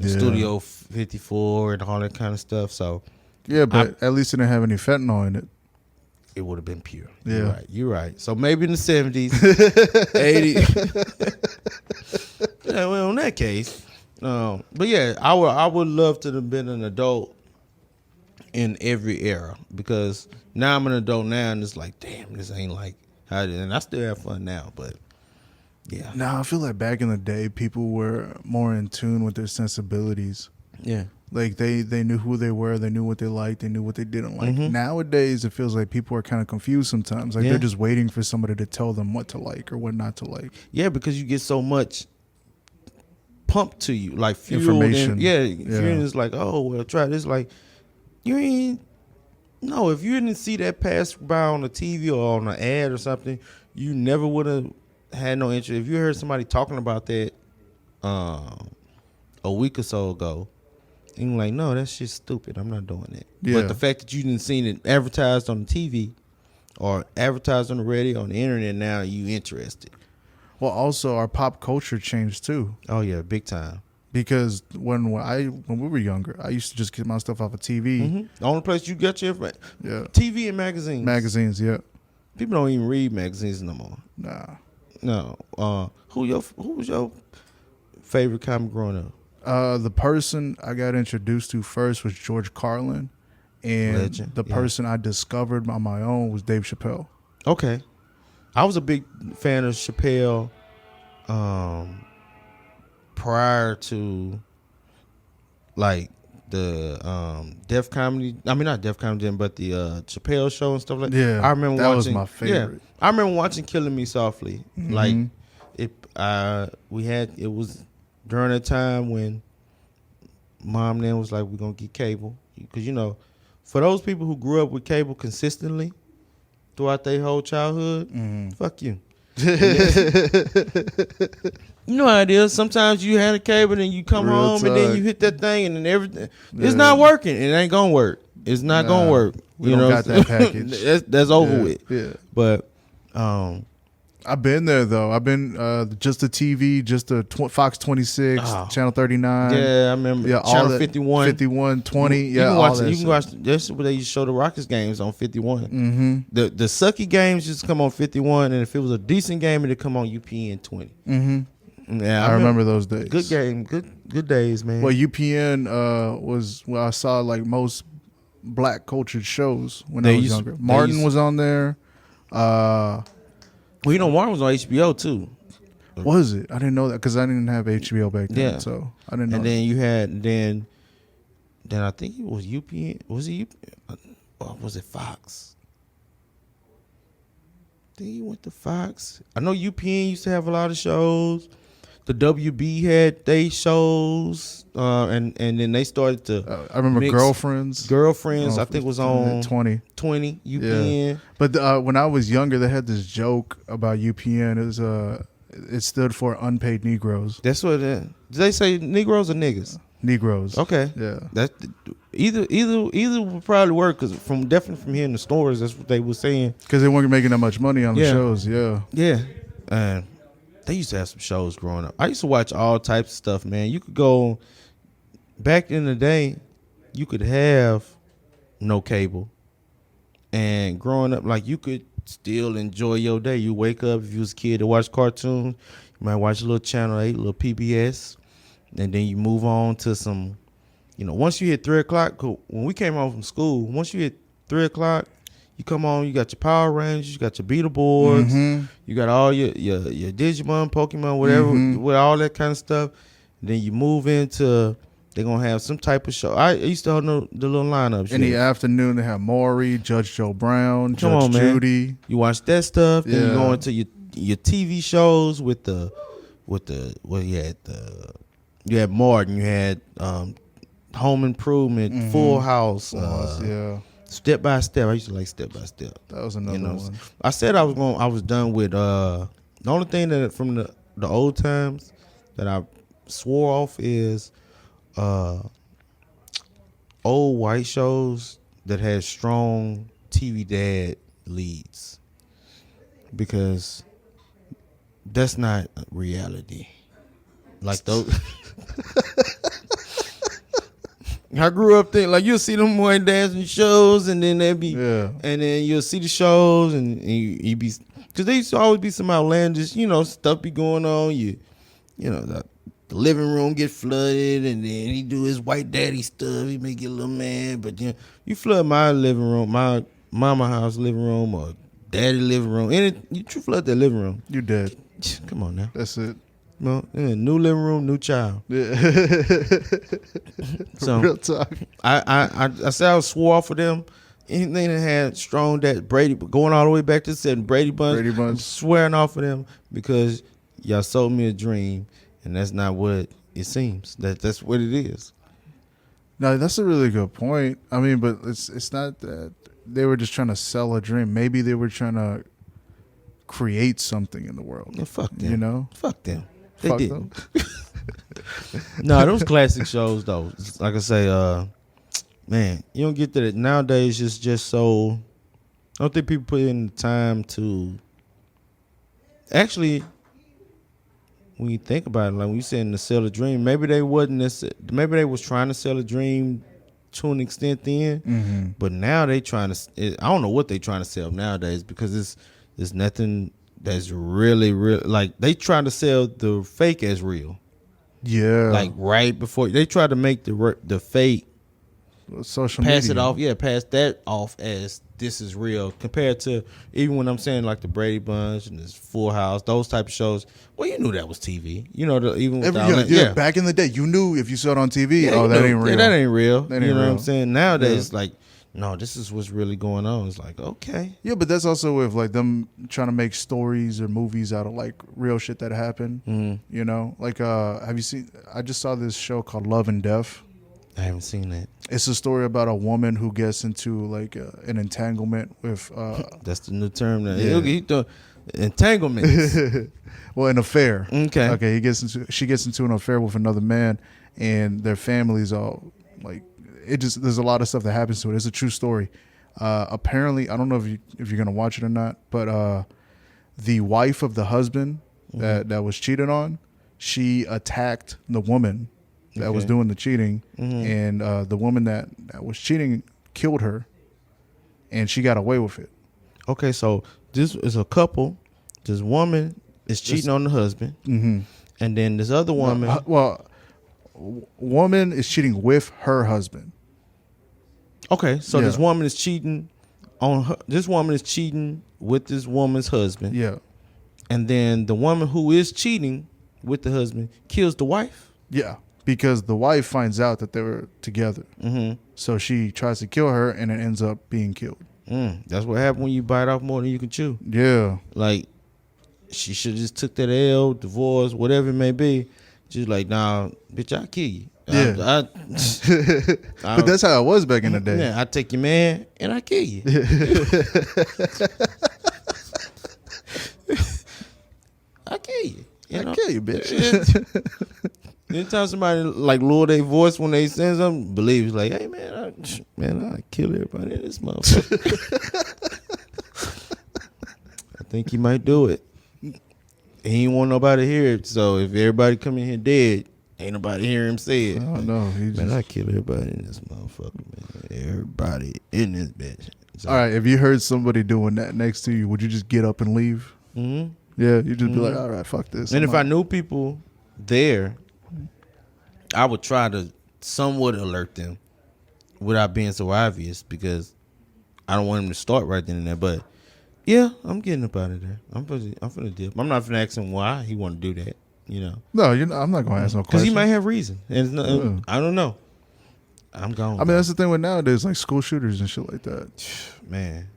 Studio 54 and all that kind of stuff. So yeah, but at least it didn't have any fentanyl in it. It would have been pure. Yeah. You're right. So maybe in the 70s, 80s. Yeah, well, in that case. But yeah, I would love to have been an adult in every era, because now I'm an adult now and it's like, damn, this ain't like how it is. And I still have fun now, but yeah. No, I feel like back in the day, people were more in tune with their sensibilities. Yeah. Like they knew who they were, they knew what they liked, they knew what they didn't like. Nowadays, it feels like people are kind of confused sometimes. Like they're just waiting for somebody to tell them what to like or what not to like. Yeah, because you get so much pumped to you, like information. Fuel is like, oh well, try this. Like you ain't. No, if you didn't see that pass by on the TV or on an ad or something, you never would have had no interest. If you heard somebody talking about that a week or so ago, and you're like, no, that's just stupid. I'm not doing it. Yeah. But the fact that you didn't seen it advertised on the TV or advertised on the radio, on the internet, now you interested. Well, also our pop culture changed too. Oh yeah, big time. Because when we were younger, I used to just get my stuff off of TV. The only place you get your TV and magazines. Magazines, yeah. People don't even read magazines no more. Nah. No. Who was your favorite comic growing up? The person I got introduced to first was George Carlin, and Legend. The person I discovered on my own was Dave Chappelle. Okay. I was a big fan of Chappelle prior to like the Def Comedy. I mean, not Def Comedy, but the Chappelle Show and stuff like that. Yeah, I remember that watching, was my favorite. Yeah, I remember watching Killing Me Softly. Like it was during that time when Mom then was like, we're going to get cable. Because, you know, for those people who grew up with cable consistently throughout their whole childhood, fuck you. You know how it is. Sometimes you had a cable and you come home and then you hit that thing and then everything. It's not working. It ain't going to work. It's not going to work. We don't got that package. That's over with. Yeah. But I've been there though. I've been just the TV, just the Fox 26, Channel 39. Yeah, I remember. Yeah, Channel 51, 51, 20. You can watch. That's where they used to show the Rockets games on 51. The sucky games used to come on 51, and if it was a decent game, it'd come on UPN 20. Yeah, I remember those days. Good game, good days, man. Well, UPN was where I saw like most black cultured shows when They I was used- younger. they Martin used- was on there. Well, you know, Martin was on HBO too. Was it? I didn't know that because I didn't have HBO back then. Yeah. So I didn't know. And then you had then I think it was UPN. Was it UPN? Or was it Fox? I think he went to Fox. I know UPN used to have a lot of shows. The WB had they shows, and then they started to. I remember mix Girlfriends. I think was on 20. 20 UPN. But when I was younger, they had this joke about UPN. It stood for Unpaid Negroes. That's what it. Did they say Negroes or niggas? Negroes. Okay. Yeah. That's either would probably work because definitely from hearing the stories, that's what they were saying. Because they weren't making that much money on the Yeah. shows. Yeah. Yeah, and they used to have some shows growing up. I used to watch all types of stuff, man. You could go back in the day, you could have no cable, and growing up, like you could still enjoy your day. You wake up if you was a kid to watch cartoons, you might watch a little Channel 8, a little PBS, and then you move on to some. You know, once you hit 3 o'clock, 'cause when we came home from school, once you hit 3 o'clock, you come on, you got your Power Rangers, you got your Beetleborgs, Mhm. you got all your Digimon, Pokemon, whatever, with all that kind of stuff. Then you move into, they're going to have some type of show. I used to know the little lineups. In the afternoon, they have Maury, Judge Joe Brown, Come Judge on, man. Judy. You watch that stuff, then you Yeah. go into your TV shows with the you had Martin, you had Home Improvement, Full House, Yeah. Step by Step. I used to like Step by Step. That was another one. I said I was done with the only thing that from the old times that I swore off is old white shows that had strong TV dad leads, because that's not reality. Like those. I grew up thinking like you'll see them boy dancing shows, and then they'd be, Yeah. and then you'll see the shows, and you be, because there used to always be some outlandish, stuff be going on. The living room get flooded, and then he do his white daddy stuff. He may get a little mad, but you flood my living room, my mama house living room, or daddy living room, you flood that living room. You dead. Come on now. That's it. No, new living room, new child. Yeah. So Real talk. I said I swore off of them. Anything that had strong that Brady, going all the way back to the Brady Bunch. Brady Bunch. I'm swearing off of them because y'all sold me a dream, and that's not what it seems. That's what it is. No, that's a really good point. I mean, but it's not that they were just trying to sell a dream. Maybe they were trying to create something in the world. Yeah, fuck them. You know? Fuck them. They Fuck didn't. them. No, those classic shows though. Like I say, man, you don't get that nowadays. It's just so. I don't think people put in the time to. Actually, when you think about it, like when you saying to sell a dream, maybe they wasn't. Maybe they was trying to sell a dream to an extent then, but now they trying to. I don't know what they trying to sell nowadays, because it's nothing that's really like they trying to sell the fake as real. Yeah. Like right before they try to make the fake social pass media. it off, pass that off as this is real, compared to even when I'm saying like the Brady Bunch and this Full House, those type of shows. Well, you knew that was TV. Even without Yeah, back in the day, you knew if you saw it on TV, Yeah, oh, you that know, ain't real. Yeah, that ain't real. That ain't you know what real. I'm saying? Nowadays, it's like, no, this is what's really going on. It's like, okay. Yeah, but that's also with like them trying to make stories or movies out of like real shit that happened. You know, like have you seen? I just saw this show called Love and Death. I haven't seen that. It's a story about a woman who gets into like an entanglement with. That's the new term now. Yeah. He doing entanglements. Well, an affair. Okay. Okay. She gets into an affair with another man, and their families all like. There's a lot of stuff that happens to it. It's a true story. Apparently, I don't know if you're gonna watch it or not, but the wife of the husband that was cheated on, she attacked the woman that was doing the cheating, and the woman that was cheating killed her, and she got away with it. Okay, so this is a couple. This woman is cheating on the husband, and then this other woman. Woman is cheating with her husband. Okay, so Yeah. this woman is cheating on her. This woman is cheating with this woman's husband. Yeah. And then the woman who is cheating with the husband kills the wife. Yeah. Because the wife finds out that they were together. Mm-hmm. So she tries to kill her and it ends up being killed. That's what happens when you bite off more than you can chew. Yeah. Like, she should just took that L, divorce, whatever it may be. Just like, nah, bitch, I'll kill you. Yeah. But that's how it was back in the day. Yeah, I take your man and I kill you. I kill you. I kill you, bitch. Anytime somebody like lower their voice when they say something, believe it's like, hey man, I kill everybody in this motherfucker. I think he might do it. He ain't want nobody to hear it. So if everybody come in here dead, ain't nobody hear him say it. Oh no, Man, I kill everybody in this motherfucker, man. Everybody in this bitch. So, all right, if you heard somebody doing that next to you, would you just get up and leave? Mm-hmm. Yeah, you just be like, all right, fuck this. And if I knew people there, I would try to somewhat alert them without being so obvious, because I don't want him to start right then and there. But yeah, I'm getting up out of there. I'm finna dip. I'm not finna ask him why he want to do that. You know? No, I'm not gonna ask no Because questions. he might have reason, and it's not, I don't know. I'm gone. I mean, that's the thing with nowadays, like school shooters and shit like that. Man,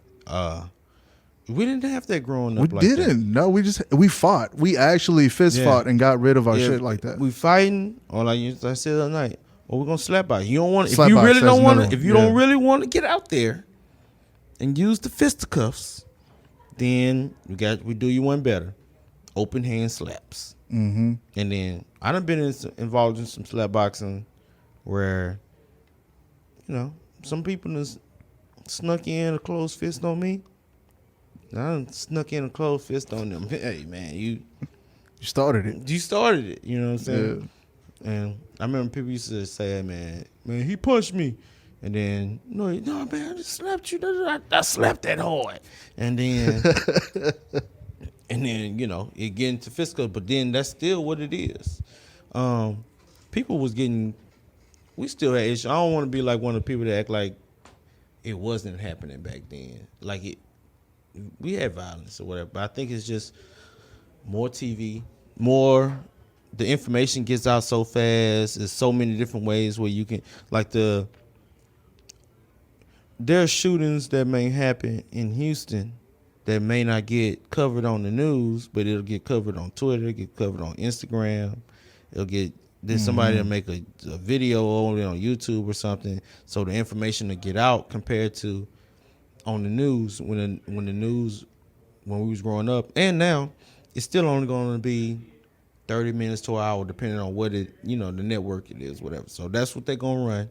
we didn't have that growing We up. Like didn't. No, we fought. We actually fist fought and got rid of our shit like that. We fighting, or like I said the other night, or we're gonna slap out. You don't want if Slap you box, really that's don't want to, minimum. if you don't really want to get out there and use the fisticuffs, then we do you one better. Open hand slaps. Mm-hmm. And then I done been involved in some slap boxing where, you know, some people just snuck in a closed fist on me. I done snuck in a closed fist on them. Hey man, you started it. You started it. You know what I'm saying? Yeah. And I remember people used to say, hey, man, he punched me. And then, no, man, I just slapped you. I slapped that hard. And then, you know, it get into physical. But then that's still what it is. People was getting, we still had issues. I don't want to be like one of the people that act like it wasn't happening back then. Like we had violence or whatever. But I think it's just more TV, more. The information gets out so fast. There's so many different ways where you can, like there are shootings that may happen in Houston that may not get covered on the news, but it'll get covered on Twitter, get covered on Instagram. There's somebody that'll make a video on it on YouTube or something, so the information will get out compared to on the news when we was growing up. And now it's still only going to be 30 minutes to an hour, depending on what the network it is, whatever. So that's what they're going to run.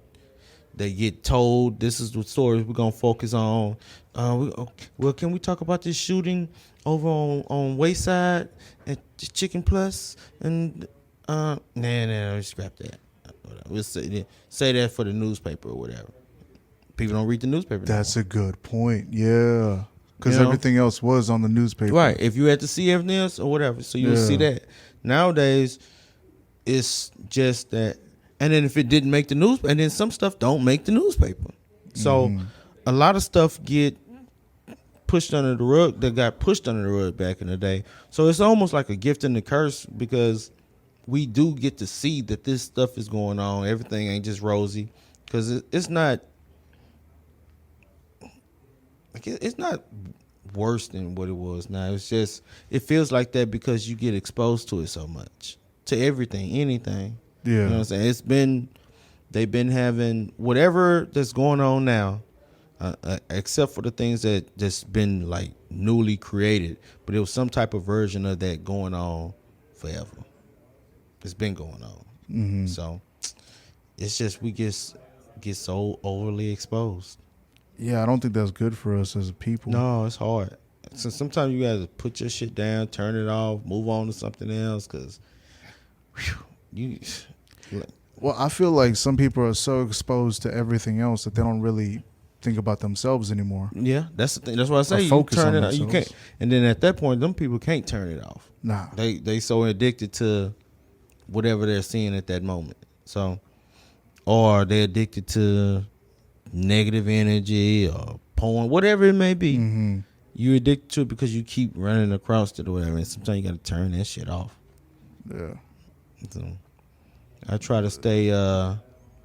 They get told, this is the stories we're going to focus on. Well, can we talk about this shooting over on Wayside at Chicken Plus? And, nah, scrap that. We'll say that for the newspaper or whatever. People don't read the newspaper. That's a good point, yeah. Because everything else was on the newspaper. Right. If you had to see everything else or whatever, so you would see that. Nowadays, it's just that. And then if it didn't make the news, and then some stuff don't make the newspaper. So a lot of stuff get pushed under the rug that got pushed under the rug back in the day. So it's almost like a gift and a curse, because we do get to see that this stuff is going on. Everything ain't just rosy, because it's not. It's not worse than what it was now. It's just, it feels like that because you get exposed to it so much, to everything, anything. Yeah. You know what I'm saying? They've been having whatever that's going on now, except for the things that just been like newly created, but it was some type of version of that going on forever. It's been going on. Mm-hmm. So it's just, we get so overly exposed. Yeah, I don't think that's good for us as a people. No, it's hard. So sometimes you gotta put your shit down, turn it off, move on to something else, because Well, I feel like some people are so exposed to everything else that they don't really think about themselves anymore. Yeah, that's the thing. That's why I say you focus turn on it. You can't, and then at that point, them people can't turn it off. Nah, they so addicted to whatever they're seeing at that moment. So, or they're addicted to negative energy or porn, whatever it may be. Mm-hmm. You're addicted to it because you keep running across it or whatever. And sometimes you got to turn that shit off. Yeah. So I try to stay.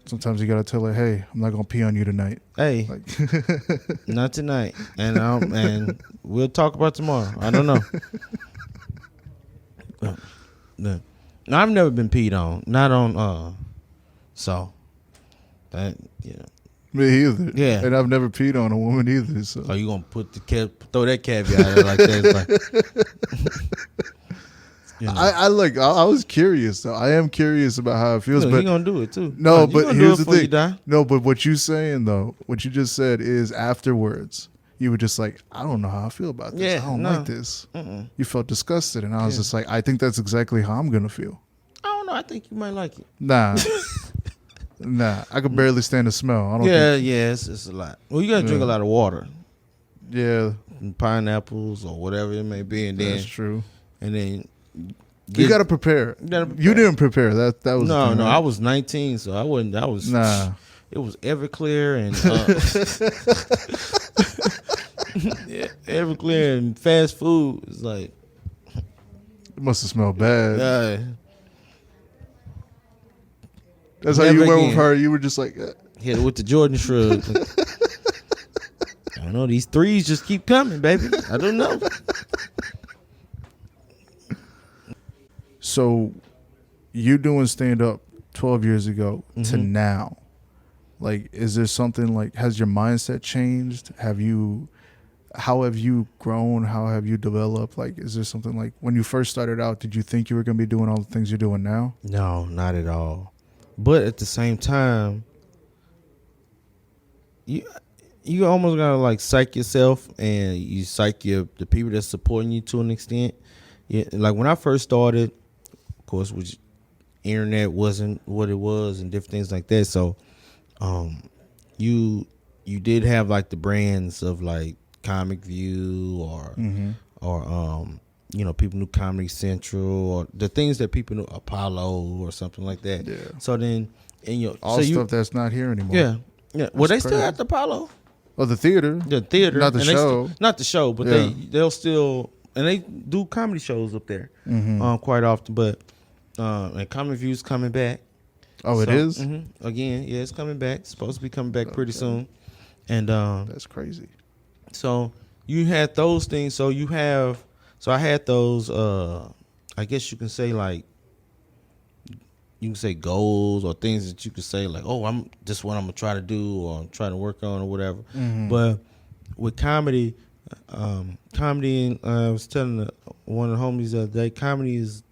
Sometimes you gotta tell her, "Hey, I'm not gonna pee on you tonight." Hey, Like, not tonight, and we'll talk about tomorrow. I don't know. No, I've never been peed on. Not on. So that me either. Yeah. And I've never peed on a woman either. So So you gonna put throw that caveat out like that? It's like, I was curious though. I am curious about how it feels, you but gonna do it too. no, You but gonna do here's it the before you thing. die. No, but what you saying though, what you just said is afterwards, you were just like, I don't know how I feel about this. Yeah, I don't no. like this. Mm-mm. You felt disgusted, and I was Yeah. just like, I think that's exactly how I'm gonna feel. I don't know. I think you might like it. Nah, nah, I could barely stand the smell. I don't. Yeah, think, yeah, it's a lot. Well, you gotta drink a Yeah. lot of water, yeah, and pineapples or whatever it may be, and then that's true. you You gotta prepare. gotta prepare. You didn't prepare. That was the No, thing, no. right? I was 19, so I wasn't. I was Nah. It was Everclear and yeah, Everclear and fast food. It's like It must have smelled bad. That's how never you went with again. her. You were just like, hit it with the Jordan shrug. I don't know. These threes just keep coming, baby. I don't know. So, you doing stand up 12 years ago to Mhm. now, like, is there something like, has your mindset changed? How have you grown? How have you developed? Like, is there something like when you first started out, did you think you were going to be doing all the things you're doing now? No, not at all. But at the same time, you almost gotta like psych yourself, and you psych the people that's supporting you to an extent. Yeah, like when I first started, of course, which internet wasn't what it was, and different things like that. So, you did have like the brands of like Comic View or people knew Comedy Central or the things that people knew, Apollo or something like that. Yeah. So then, All stuff that's not here anymore. yeah. Well, they still crazy. have the Apollo, Oh, the theater. the theater, Not the and they show. not the show, but Yeah. they'll still, and they do comedy shows up there Mm-hmm. quite often. But and Comic View's coming back. Oh, it is? Again, yeah, it's coming back. It's supposed to be coming back pretty soon. And That's crazy. so you had those things. So I had those. I guess you can say like, you can say goals or things that you could say like, oh, this is what I'm gonna try to do or I'm trying to work on or whatever. Mhm. But with comedy, comedy, I was telling one of the homies the other day, comedy is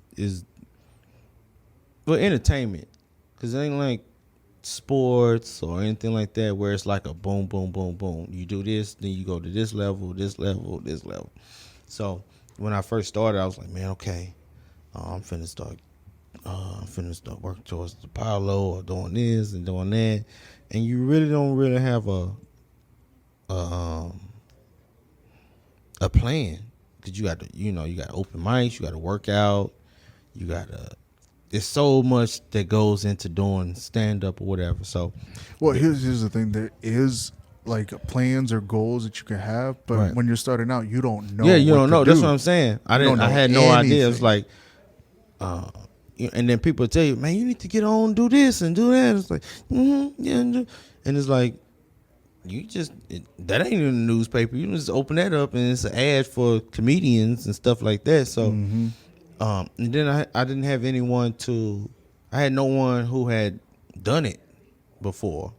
well, entertainment, because it ain't like sports or anything like that where it's like a boom, boom, boom, boom. You do this, then you go to this level, this level, this level. So when I first started, I was like, man, okay, I'm finna start working towards the Apollo or doing this and doing that, and you really don't really have a plan, because you got to, you got open mics, you got to work out, you got to. There's so much that goes into doing stand up or whatever. So, Well, here's the thing. There is like plans or goals that you can have, but Right. when you're starting out, you don't know. yeah, you what don't to know. That's do. what I'm saying. I You don't had know no idea. It's anything. like, and then people tell you, man, you need to get on, do this and do that. It's like, yeah, and it's like, that ain't in the newspaper. You just open that up and it's an ad for comedians and stuff like that. So, Mhm. and then I didn't have anyone I had no one who had done it before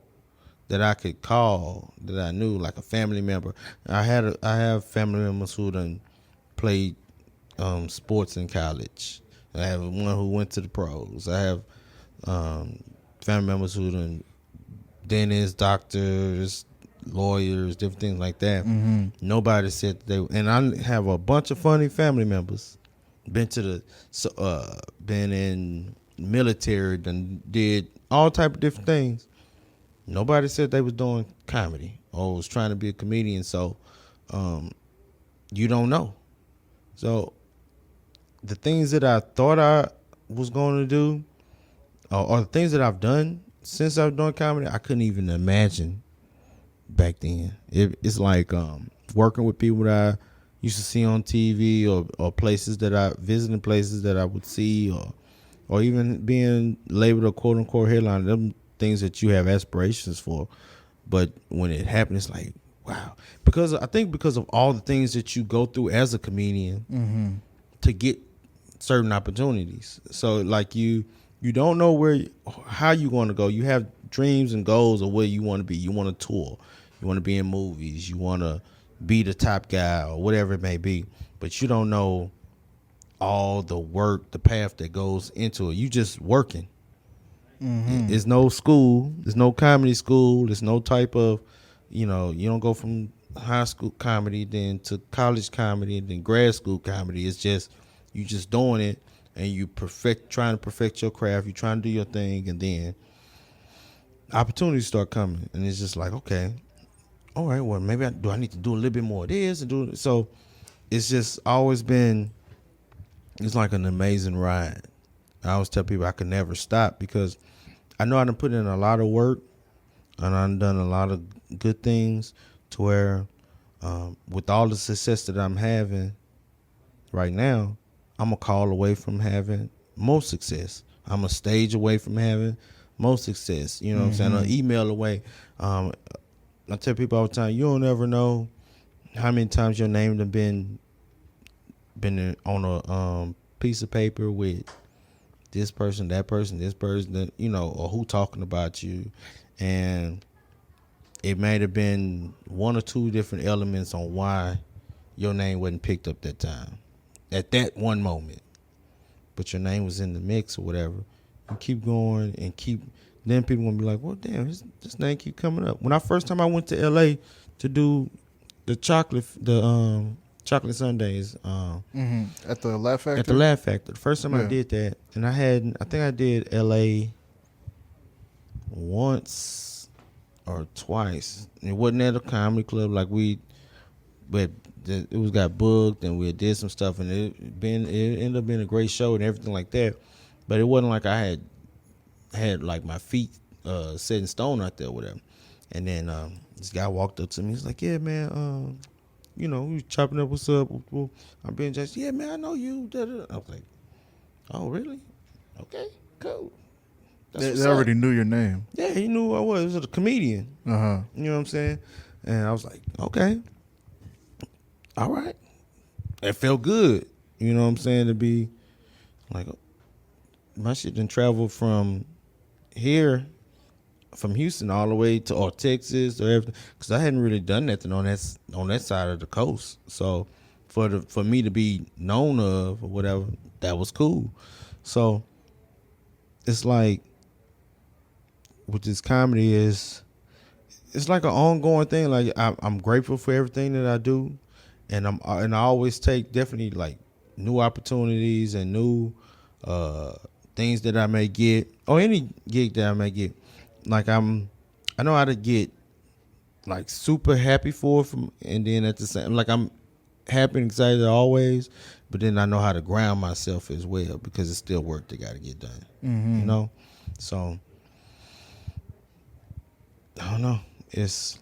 that I could call, that I knew, like a family member. I have family members who done played sports in college. I have one who went to the pros. I have family members who done dentists, doctors, lawyers, different things like that. Mhm. Nobody said they, and I have a bunch of funny family members. Been in military, done did all type of different things. Nobody said they was doing comedy or was trying to be a comedian. So, you don't know. So, the things that I thought I was going to do, or the things that I've done since I've done comedy, I couldn't even imagine back then. It's like working with people that I used to see on TV, or places that I visiting places that I would see, or even being labeled a quote unquote headliner. Them things that you have aspirations for, but when it happened, it's like wow. Because I think because of all the things that you go through as a comedian to get certain opportunities. So like you don't know how you want to go. You have dreams and goals of where you want to be. You want to tour. You want to be in movies. You want to be the top guy or whatever it may be. But you don't know all the work, the path that goes into it. You just working. There's no school. There's no comedy school. There's no type of, you don't go from high school comedy then to college comedy and then grad school comedy. It's just you just doing it, and you trying to perfect your craft. You trying to do your thing, and then opportunities start coming, and it's just like, okay, all right, well, maybe I need to do a little bit more of this and do it. So it's just always been, it's like an amazing ride. I always tell people I could never stop because I know I done put in a lot of work, and I've done a lot of good things to where with all the success that I'm having right now, I'm a call away from having most success. I'm a stage away from having most success. You know what I'm saying? An email away. I tell people all the time, you don't ever know how many times your name have been on a piece of paper with this person, that person, this person, or who talking about you. And it might have been one or two different elements on why your name wasn't picked up that time, at that one moment. But your name was in the mix or whatever. You keep going and then people gonna be like, well, damn, this name keep coming up. When I first time I went to LA to do the chocolate sundaes, At the Laugh Factory. at the Laugh Factory. The first time I did that, and I think I did LA once or twice. It wasn't at a comedy club but it got booked, and we did some stuff, and it ended up being a great show and everything like that. But it wasn't like I had like my feet set in stone out there or whatever. And then this guy walked up to me. He's like, yeah, man, we was chopping up, what's up? Well, I'm being judged. Yeah, man, I know you. I was like, oh, really? Okay, cool. They already knew your name. Yeah, he knew who I was. He was a comedian. You know what I'm saying? And I was like, okay, all right. It felt good. You know what I'm saying? To be like, my shit done traveled from here, from Houston all the way to or Texas or everything, because I hadn't really done nothing on that side of the coast. So for me to be known of or whatever, that was cool. So it's like with this comedy it's like an ongoing thing. Like I'm grateful for everything that I do, and I always take definitely like new opportunities and new things that I may get, or any gig that I may get. Like I know how to get like super happy and then at the same, like I'm happy and excited always, but then I know how to ground myself as well because it's still work that got to get done. So I don't know. It's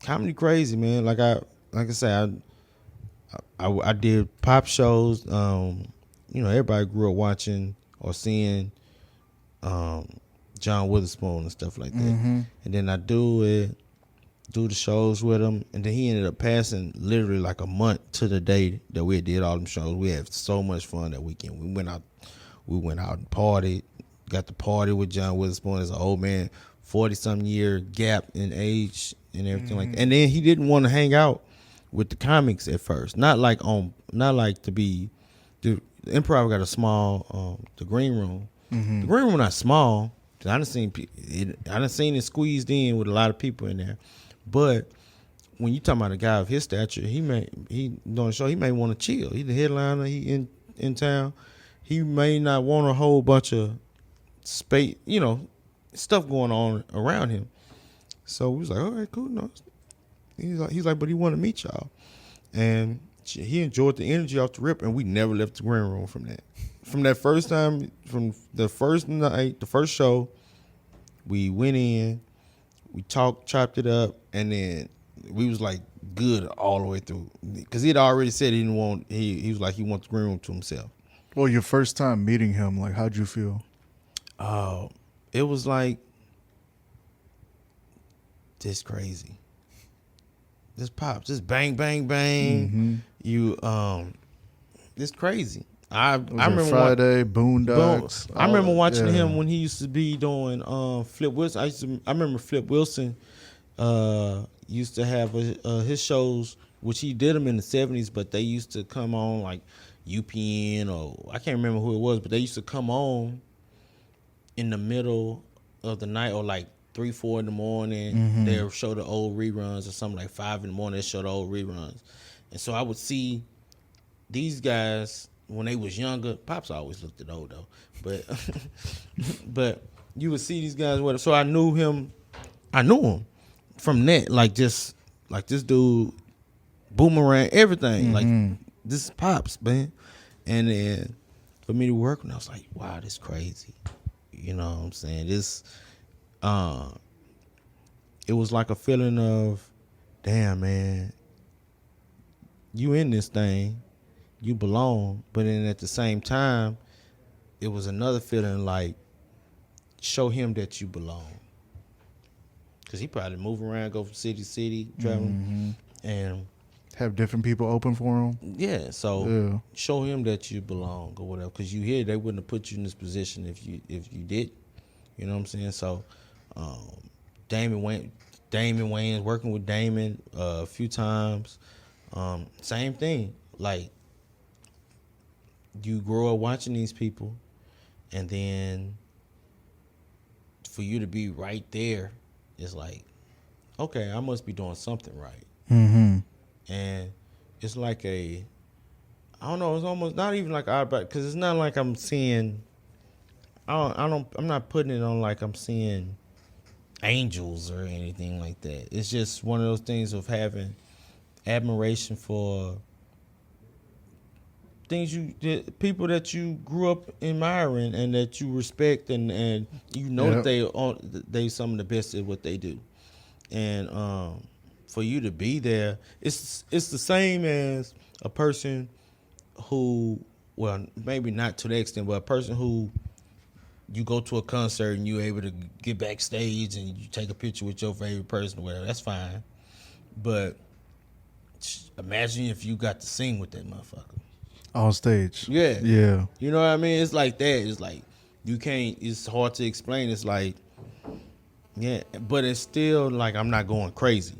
comedy crazy, man. Like I said, I did pop shows. Everybody grew up watching or seeing John Witherspoon and stuff like that. And then I do the shows with him, and then he ended up passing literally like a month to the day that we did all them shows. We had so much fun that weekend. We went out and partied. Got to party with John Witherspoon as an old man, 40-something year gap in age and everything like that. And then he didn't want to hang out with the comics at first. Not like to be. The Improv got a small the green room. The green room not small. I done seen it squeezed in with a lot of people in there. But when you talking about a guy of his stature, he doing a show, he may want to chill. He the headliner, he in town. He may not want a whole bunch of space, stuff going on around him. So we was like, all right, cool. No. He's like, but he want to meet y'all. And he enjoyed the energy off the rip, and we never left the green room from that. From that first time, from the first night, the first show, we went in, We chopped it up, and then we was like good all the way through. Because he had already said he didn't want. He was like he wants the green room to himself. Well, your first time meeting him, like, how'd you feel? It was like this crazy. This pops, just bang, bang, bang. Mm-hmm. It's crazy. I Was remember Friday, Boondocks. I remember watching yeah. him when he used to be doing Flip Wilson. I remember Flip Wilson used to have his shows, which he did them in the 70s, but they used to come on like UPN or I can't remember who it was, but they used to come on in the middle of the night or like 3, 4 in the morning. Mm-hmm. They'll show the old reruns or something like 5 in the morning. They show the old reruns, and so I would see these guys when they was younger. Pops always looked at old though, but but you would see these guys. So I knew him. I knew him from that, like just like this dude, Boomerang, everything. Mm-hmm. Like this is Pops, man. And then for me to work, and I was like, wow, this crazy. You know what I'm saying? This, it was like a feeling of, damn, man, you in this thing, you belong. But then at the same time, it was another feeling like, show him that you belong. Because he probably move around, go from city to city, traveling. Mm-hmm. And have different people open for him. yeah, so show him that you belong or whatever. Because you here, they wouldn't have put you in this position if you did. You know what I'm saying? So, Damon Wayans, working with Damon a few times. Same thing. Like, you grow up watching these people, and then for you to be right there, it's like, okay, I must be doing something right. Mm-hmm. And it's like I don't know, it's almost not even like because it's not like I'm seeing. I'm not putting it on like I'm seeing angels or anything like that. It's just one of those things of having admiration for people that you grew up admiring and that you respect and you know that they some of the best at what they do. And for you to be there, it's the same as a person who, well, maybe not to the extent, but a person who you go to a concert and you're able to get backstage and you take a picture with your favorite person or whatever. That's fine. But imagine if you got to sing with that motherfucker. On stage. Yeah. Yeah. You know what I mean? It's like that. It's like you can't, it's hard to explain. It's like, yeah, but it's still like I'm not going crazy.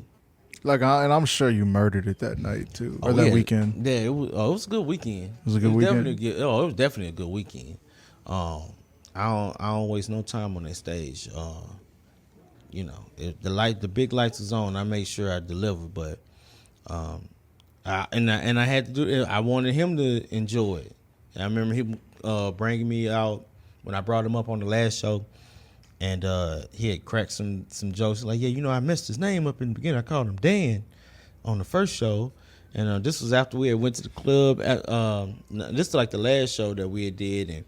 Like, and I'm sure you murdered it that night too, or that weekend. Yeah, it was a good weekend. It was a good weekend. It was definitely a good weekend. I don't waste no time on that stage. You know, if the big lights is on, I make sure I deliver. But I had to do it. I wanted him to enjoy it. And I remember him bringing me out when I brought him up on the last show, and he had cracked some jokes like, yeah, you know, I messed his name up in the beginning. I called him Dan on the first show, and this was after we had went to the club. This is like the last show that we had did, and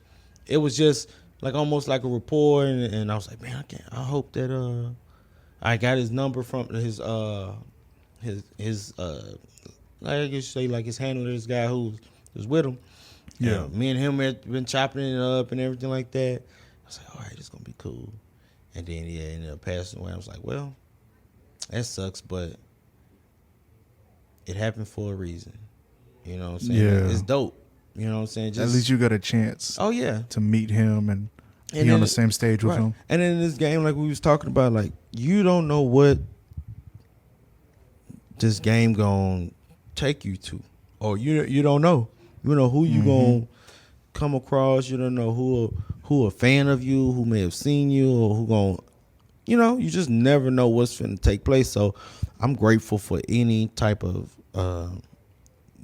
it was just like almost like a rapport, and I was like, man, I hope that I got his number from his I guess say like his handler, this guy who was with him. Yeah, me and him had been chopping it up and everything like that. I was like, all right, it's gonna be cool. And then he ended up passing away. I was like, well, that sucks, but it happened for a reason. You know what I'm saying? Yeah, it's dope. You know what I'm saying? At least you got a chance. Oh yeah, to meet him and be on the same stage with him. And in this game, like we was talking about, like you don't know what this game gonna take you to, or you don't know. You know who you gonna come across. You don't know who a fan of you, who may have seen you, or who gonna, you just never know what's finna take place. So I'm grateful for any type of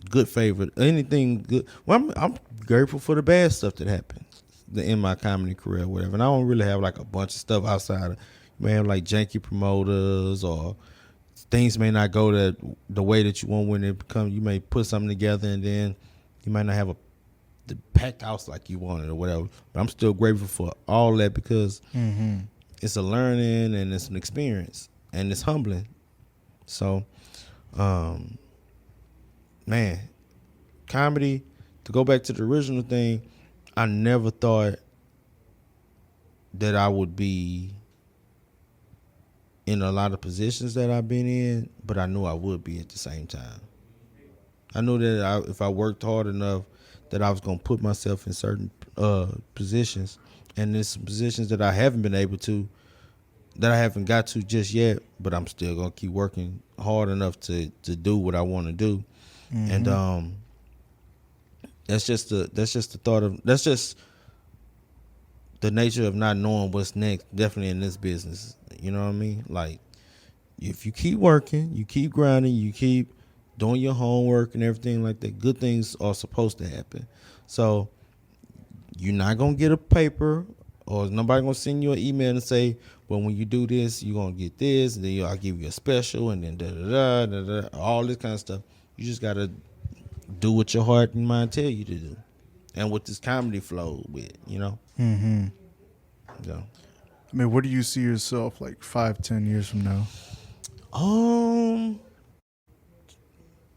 good favor, anything good. Well, I'm grateful for the bad stuff that happened in my comedy career, or whatever. And I don't really have like a bunch of stuff outside of, you may have like janky promoters, or things may not go the way that you want when it becomes. You may put something together and then you might not have the packed house like you wanted or whatever. But I'm still grateful for all that because it's a learning and it's an experience. and it's humbling. So, man, comedy. To go back to the original thing, I never thought that I would be in a lot of positions that I've been in, but I knew I would be at the same time. I knew that if I worked hard enough, that I was gonna put myself in certain positions, and there's some positions that I haven't been able to, that I haven't got to just yet, but I'm still gonna keep working hard enough to do what I want to do, and that's just the thought of that's just the nature of not knowing what's next. Definitely in this business, you know what I mean. Like if you keep working, you keep grinding, you keep doing your homework and everything like that, good things are supposed to happen. So you're not gonna get a paper, or nobody gonna send you an email and say, well, when you do this, you're gonna get this, and then I'll give you a special, and then all this kind of stuff. You just gotta do what your heart and mind tell you to do, and what this comedy flow with, you know. Mm-hmm. Yeah. I mean, where do you see yourself like 5-10 years from now?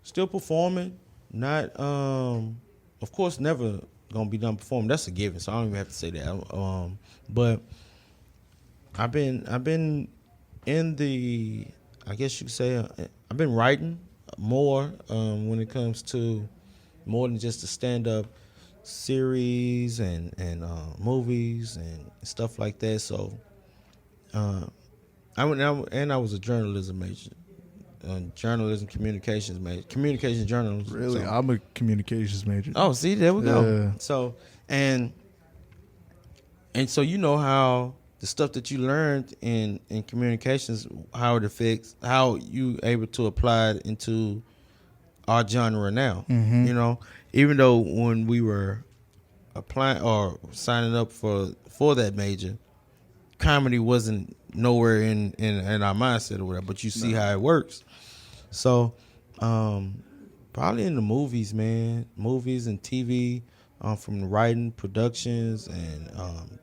Still performing, not of course never gonna be done performing. That's a given, so I don't even have to say that. But I've been in the, I guess you could say, I've been writing more when it comes to more than just the stand-up series and movies and stuff like that. So I was a journalism major, journalism communications major, communications journalism. Really, So, I'm a communications major. oh, see, there we go. Yeah. So and so you know how the stuff that you learned in communications, how it affects, how you able to apply it into our genre now. Mm-hmm. You know, even though when we were applying or signing up for that major, comedy wasn't nowhere in our mindset or whatever, but you see how it works. So probably in the movies, man, movies and TV, from the writing, productions, and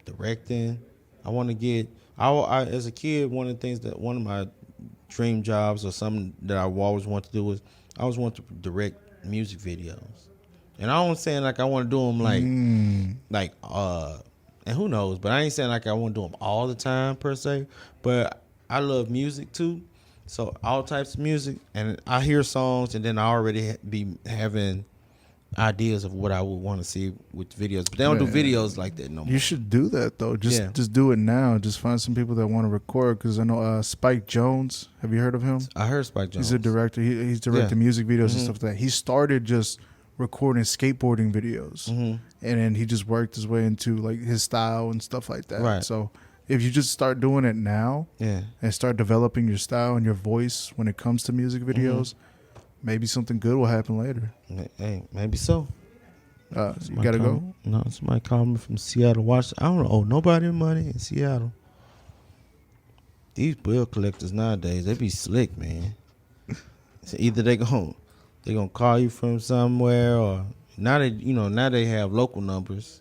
directing. I want to get, I as a kid, one of my dream jobs or something that I always wanted to do was I always wanted to direct music videos. And I don't saying like I want to do them and who knows, but I ain't saying like I want to do them all the time per se, but I love music too. So all types of music, and I hear songs, and then I already be having ideas of what I would want to see with videos. But they don't do videos like that no more. You should do that though. Just do it now. Just find some people that want to record. Because I know Spike Jonze. Have you heard of him? I heard Spike Jonze. He's a director. He's directed music videos and stuff like that. He started just recording skateboarding videos, and then he just worked his way into like his style and stuff like that. Right. So if you just start doing it now, and start developing your style and your voice when it comes to music videos, maybe something good will happen later. Hey, maybe so. So you gotta go. No, somebody called me from Seattle, Washington. I don't owe nobody money in Seattle. These bill collectors nowadays, they be slick, man. So either they gonna call you from somewhere, or now they have local numbers.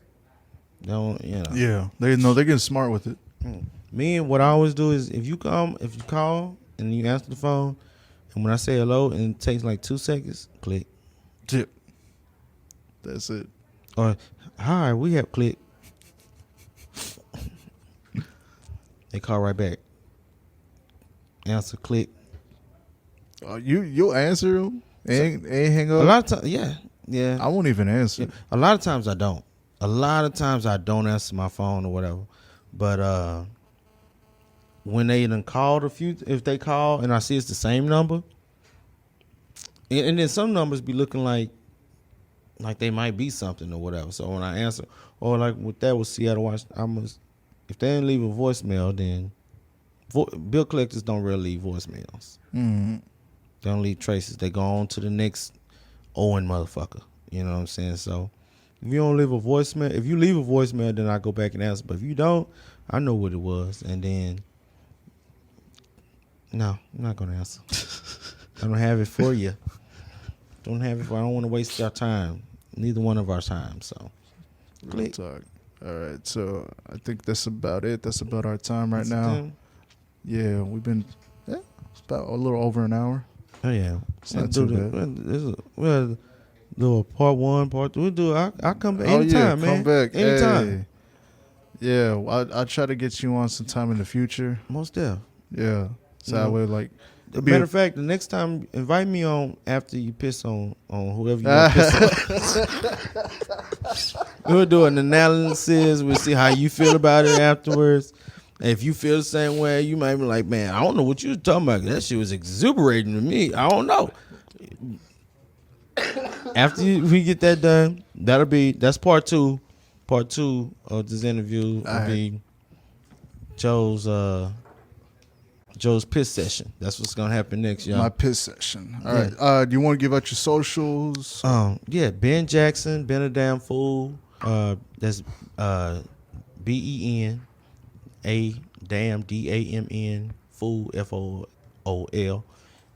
Don't Yeah, they're getting smart with it. Me, and what I always do is if you call and you answer the phone, and when I say hello and it takes like 2 seconds, click. Tip. That's it. Or hi, we have click. They call right back. Answer, click. You'll answer them. Ain't hang up. A lot of times, yeah. I won't even answer. A lot of times I don't. A lot of times I don't answer my phone or whatever. But when they done called if they call and I see it's the same number, and then some numbers be looking like they might be something or whatever. So when I answer, or like with that with Seattle, Washington, if they didn't leave a voicemail, then bill collectors don't really leave voicemails. Mm-hmm. They don't leave traces. They go on to the next Owen motherfucker. You know what I'm saying? So if you don't leave a voicemail, if you leave a voicemail, then I go back and answer. But if you don't, I know what it was. And then, no, I'm not going to answer. I don't have it for you. I don't want to waste your time. Neither one of our time. So, Real talk. All right. So I think that's about it. That's about our time right now. Yeah, we've been It's about a little over an hour. Oh yeah, It's not too bad. We'll do a part 1, part 2. We'll do. I come back Oh yeah, anytime, come man. back Anytime. Hey. Yeah, I'll try to get you on sometime in the future. Most deaf. Yeah, so You I know. would like. Matter of fact, the next time, invite me on after you piss on whoever you want to piss on. We'll do an analysis. We'll see how you feel about it afterwards. If you feel the same way, you might be like, man, I don't know what you was talking about. That shit was exuberating to me. I don't know. After we get that done, that's part 2. Part 2 of this interview will be Joe's piss session. That's what's gonna happen next, y'all. My piss session. All right. Do you want to give out your socials? Yeah, Ben Jackson, been a damn fool. That's BEN a damn DAMN fool FOOL.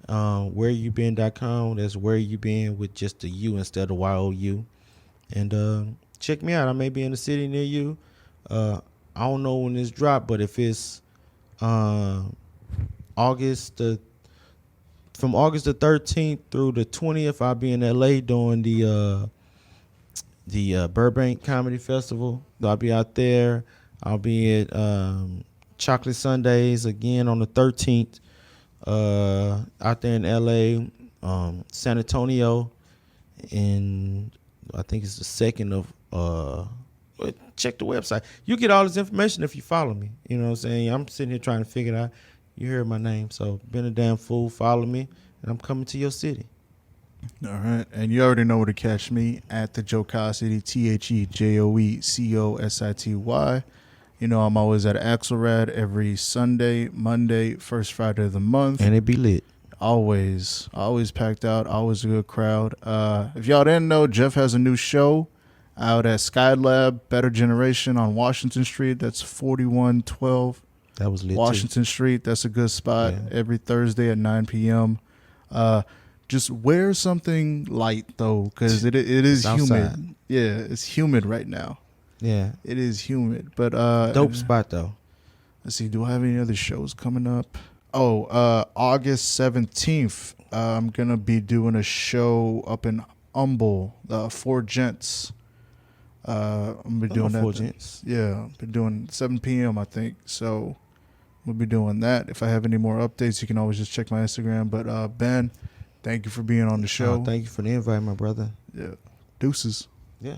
WhereyouBeen.com. That's where you been with just a U instead of YOU. And check me out. I may be in the city near you. I don't know when this dropped, but if it's from August the 13th through the 20th, I'll be in LA doing the Burbank Comedy Festival. I'll be out there. I'll be at Chocolate Sundays again on the 13th. Out there in LA, San Antonio, and I think it's the 2nd of check the website. You get all this information if you follow me. You know what I'm saying? I'm sitting here trying to figure it out. You heard my name, so been a damn fool. Follow me, and I'm coming to your city. All right, and you already know where to catch me at the Joecosity, TheJoecosity. You know I'm always at Axelrad every Sunday, Monday, first Friday of the month, And it be lit. always packed out, always a good crowd. If y'all didn't know, Jeff has a new show out at Skylab Better Generation on Washington Street. That's 4112 That was lit Washington Street. That's a good spot. Yeah. Every Thursday at 9 p.m. Just wear something light though, because it is It's humid. outside. Yeah, it's humid right now. Yeah. It is humid, but Dope spot though. let's see. Do I have any other shows coming up? Oh, August 17th. I'm gonna be doing a show up in Humble, Four Gents. I'm gonna be doing that. Four Gents. Yeah, been doing 7 p.m. I think. So we'll be doing that. If I have any more updates, you can always just check my Instagram. But Ben, thank you for being on the show. Thank you for the invite, my brother. Yeah, deuces. Yeah.